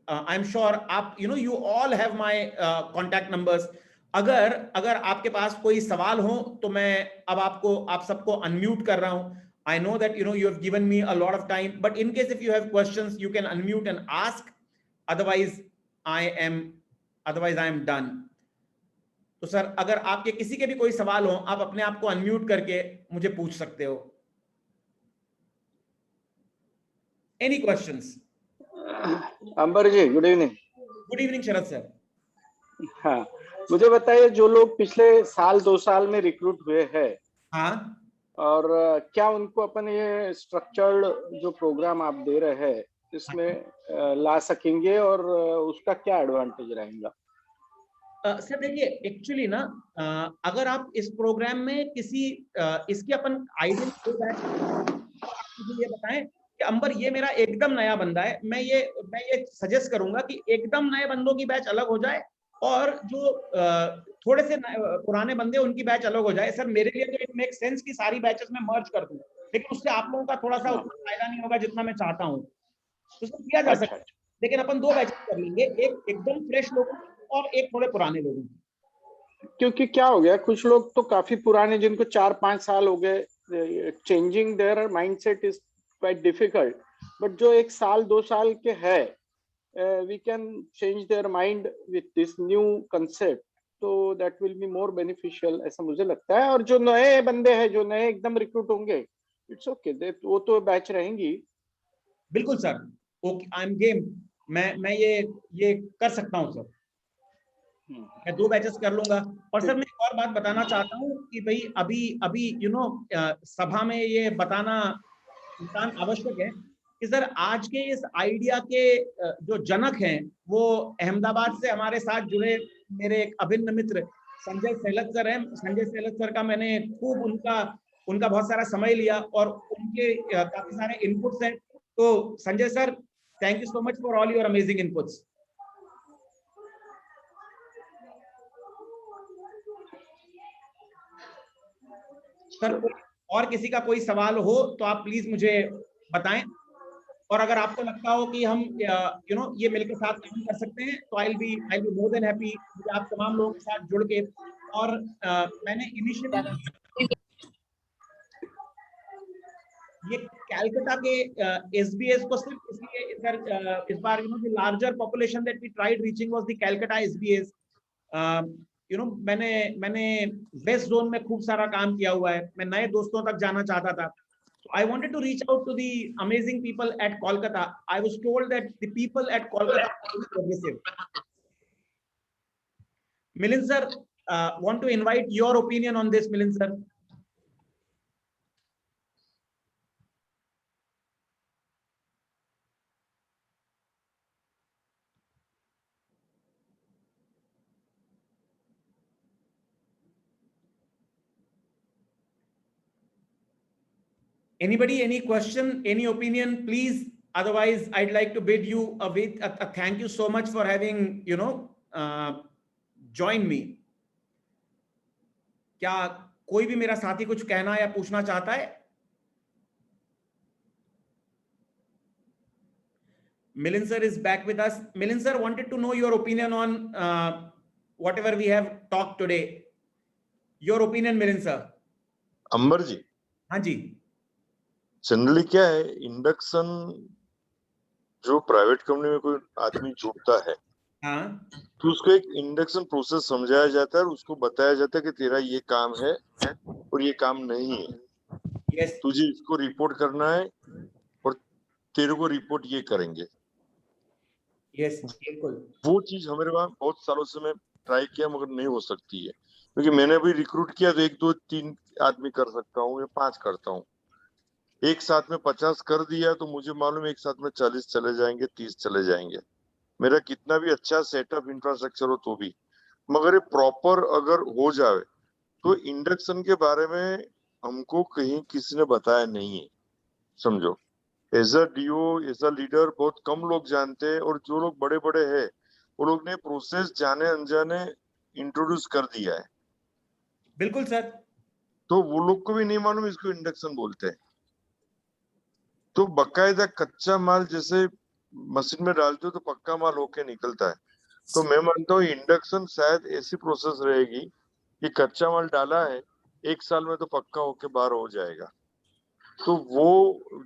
आई एम श्योर आप you all have my contact numbers. अगर अगर आपके पास कोई सवाल हो तो मैं अब आप सबको अनम्यूट कर रहा हूं। I know that you have given me a lot of time, but in case if you have questions, you can unmute and ask. Otherwise, I am done. तो सर अगर आपके किसी के भी कोई सवाल हो, आप अपने आप को अनम्यूट करके मुझे पूछ सकते हो। Any questions? अंबर जी, गुड इवनिंग। गुड इवनिंग शरद सर। हाँ, मुझे बताइए जो लोग पिछले साल 2 साल में रिक्रूट हुए हैं, हाँ, और क्या उनको अपन ये स्ट्रक्चर्ड जो प्रोग्राम आप दे रहे हैं इसमें ला सकेंगे, और उसका क्या एडवांटेज रहेगा? सर देखिए एक्चुअली ना, अगर आप इस प्रोग्राम में किसी इसकी अपन आइडिया मुझे ये बताएं कि अंबर ये मेरा एकदम नया बंदा है, मैं ये सजेस्ट करूंगा कि एकदम नए बंदों की बैच अलग हो जाए और जो थोड़े से पुराने बंदे उनकी बैच अलग हो जाए। सर मेरे लिए तो इट मेक सेंस कि सारी बैचेस में मर्ज कर दूं, लेकिन उससे आप लोगों का थोड़ा सा उतना फायदा नहीं होगा जितना मैं चाहता हूं। तो सर किया जा सकता है, लेकिन अपन 2 बैचेस कर लेंगे, एक एकदम फ्रेश लोगों और एक थोड़े पुराने लोगों। क्योंकि क्या हो गया, कुछ लोग तो काफी पुराने जिनको 4-5 साल हो गए, changing their mindset is quite difficult, but जो 1 साल 2 साल के है, we can change their mind with this new concept, तो that will be more beneficial ऐसा मुझे लगता है। और जो नए बंदे हैं, जो नए एकदम रिक्रूट होंगे, इट्स ओके, वो तो बैच रहेंगी। बिल्कुल sir, okay, I am game. मैं ये कर सकता हूं सर, मैं 2 बैचेस कर लूंगा। और सर मैं एक और बात बताना चाहता हूं कि भाई अभी अभी सभा में ये बताना इंसान आवश्यक है कि सर आज के इस आइडिया के जो जनक हैं वो अहमदाबाद से हमारे साथ जुड़े मेरे एक अभिन्न मित्र संजय सेहलत सर हैं। संजय सेहलत सर का मैंने खूब उनका बहुत सारा समय लिया और उनके काफी सारे इनपुट्स हैं। तो Sanjay sir, thank you so much for all your amazing inputs. Sir और किसी का कोई सवाल हो तो आप प्लीज मुझे बताएं, और अगर आपको लगता हो कि हम ये मिलकर साथ काम कर सकते हैं तो I will be more than happy आप तमाम लोगों के साथ जुड़ के। और मैंने इनिशियली ये कैलकाटा के एसबीएस को सिर्फ इसलिए इस बार the larger population that we tried reaching was the Calcutta SBS. मैंने वेस्ट जोन में खूब सारा काम किया हुआ है, मैं नए दोस्तों तक जाना चाहता था। So I wanted to reach out to the amazing people at Kolkata. I was told that the people at Kolkata are very progressive. Milind sir, want to invite your opinion on this, Milind sir. Anybody, any question, any opinion, please. Otherwise, I'd like to bid you a thank you so much for having, joined me. क्या कोई भी मेरा साथी कुछ कहना या पूछना चाहता है? Milind sir is back with us. Milind sir wanted to know your opinion on whatever we have talked today. Your opinion, Milind sir. अंबर जी, हाँ जी, जनरली क्या है, इंडक्शन जो प्राइवेट कंपनी में कोई आदमी जुड़ता है, हाँ, तो उसको एक इंडक्शन प्रोसेस समझाया जाता है और उसको बताया जाता है कि तेरा ये काम है और ये काम नहीं है, yes, तुझे इसको रिपोर्ट करना है और तेरे को रिपोर्ट ये करेंगे। yes, बिल्कुल। वो चीज हमारे वहां बहुत सालों से मैं ट्राई किया मगर नहीं हो सकती है, क्योंकि मैंने अभी रिक्रूट किया तो 1 2 3 आदमी कर सकता हूँ या 5 करता हूँ। एक साथ में 50 कर दिया तो मुझे मालूम है एक साथ में 40 चले जाएंगे, 30 चले जाएंगे, मेरा कितना भी अच्छा सेटअप इंफ्रास्ट्रक्चर हो तो भी। मगर ये प्रॉपर अगर हो जाए तो इंडक्शन के बारे में हमको कहीं किसी ने बताया नहीं है, समझो। As a DO, as a leader बहुत कम लोग जानते हैं, और जो लोग बड़े बड़े हैं वो लोग ने प्रोसेस जाने अनजाने इंट्रोड्यूस कर दिया है, बिल्कुल सर। तो वो लोग को भी नहीं मालूम इसको इंडक्शन बोलते हैं। तो बकायदा कच्चा माल जैसे मशीन में डालते हो तो पक्का माल होके निकलता है। तो मैं मानता हूँ इंडक्शन शायद ऐसी प्रोसेस रहेगी कि कच्चा माल डाला है, 1 साल में तो पक्का होके बाहर हो जाएगा। तो वो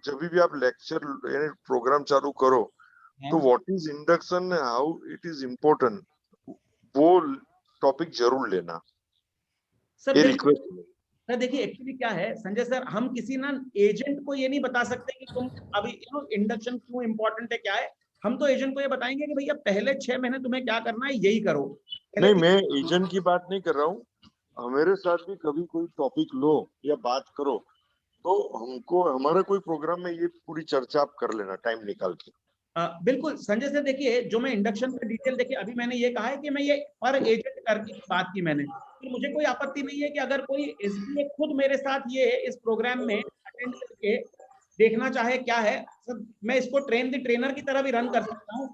जब भी आप लेक्चर यानी प्रोग्राम चालू करो तो what is induction, how it is important, वो टॉपिक जरूर लेना, सर ये बिल्कुल। रिक्वेस्ट। सर देखिए एक्चुअली क्या है संजय सर, हम किसी ना एजेंट को ये नहीं बता सकते कि तुम अभी इंडक्शन क्यों इंपॉर्टेंट है, क्या है। हम तो एजेंट को ये बताएंगे कि भैया पहले 6 महीने तुम्हें क्या करना है यही करो। नहीं, मैं एजेंट की बात नहीं कर रहा हूँ, हमारे साथ भी कभी कोई टॉपिक लो या बात करो तो हमको हमारा कोई प्रोग्राम में ये पूरी चर्चा आप कर लेना टाइम निकाल के। बिल्कुल संजय सर, देखिए जो मैं इंडक्शन का डिटेल, देखिए अभी मैंने ये कहा है कि मैं ये पर एजेंट करके बात की मैंने, तो मुझे कोई आपत्ति नहीं है कि अगर कोई एसबीए खुद मेरे साथ ये इस प्रोग्राम में अटेंड करके देखना चाहे क्या है सर, मैं इसको ट्रेन द ट्रेनर की तरह भी रन कर सकता हूँ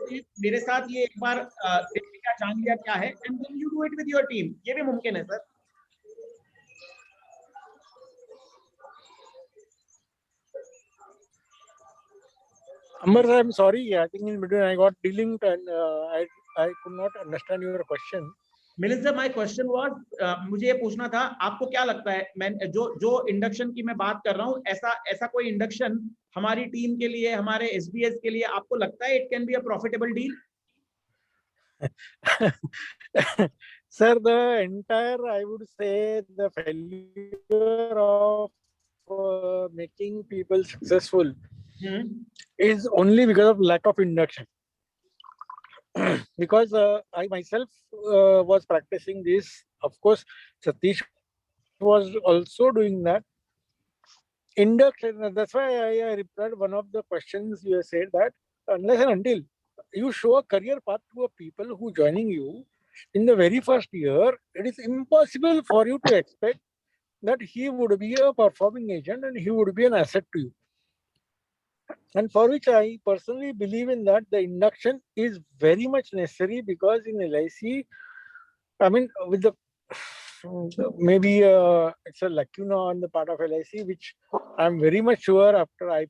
कि मेरे साथ ये एक बार देख लिया, जान लिया क्या है, and then you do it with your team, ये भी मुमकिन है sir. Amber, I'm sorry. I think in between I got delinked and I could not understand your question. Milind sir, my question was, मुझे ये पूछना था आपको क्या लगता है, मैं जो इंडक्शन की मैं बात कर रहा हूँ, ऐसा कोई इंडक्शन हमारी टीम के लिए, हमारे एसबीएस के लिए आपको लगता है it can be a profitable deal? Sir, the entire, I would say, the failure of making people successful is only because of lack of induction. Because I myself was practicing this. Of course, Satish was also doing that. Induction, that's why I replied one of the questions you said that unless and until you show a career path to a people who joining you in the very first year, it is impossible for you to expect that he would be a performing agent and he would be an asset to you. And for which I personally believe in that the induction is very much necessary, because in LIC, I mean, with the maybe it's a lacuna on the part of LIC, which I'm very much sure after I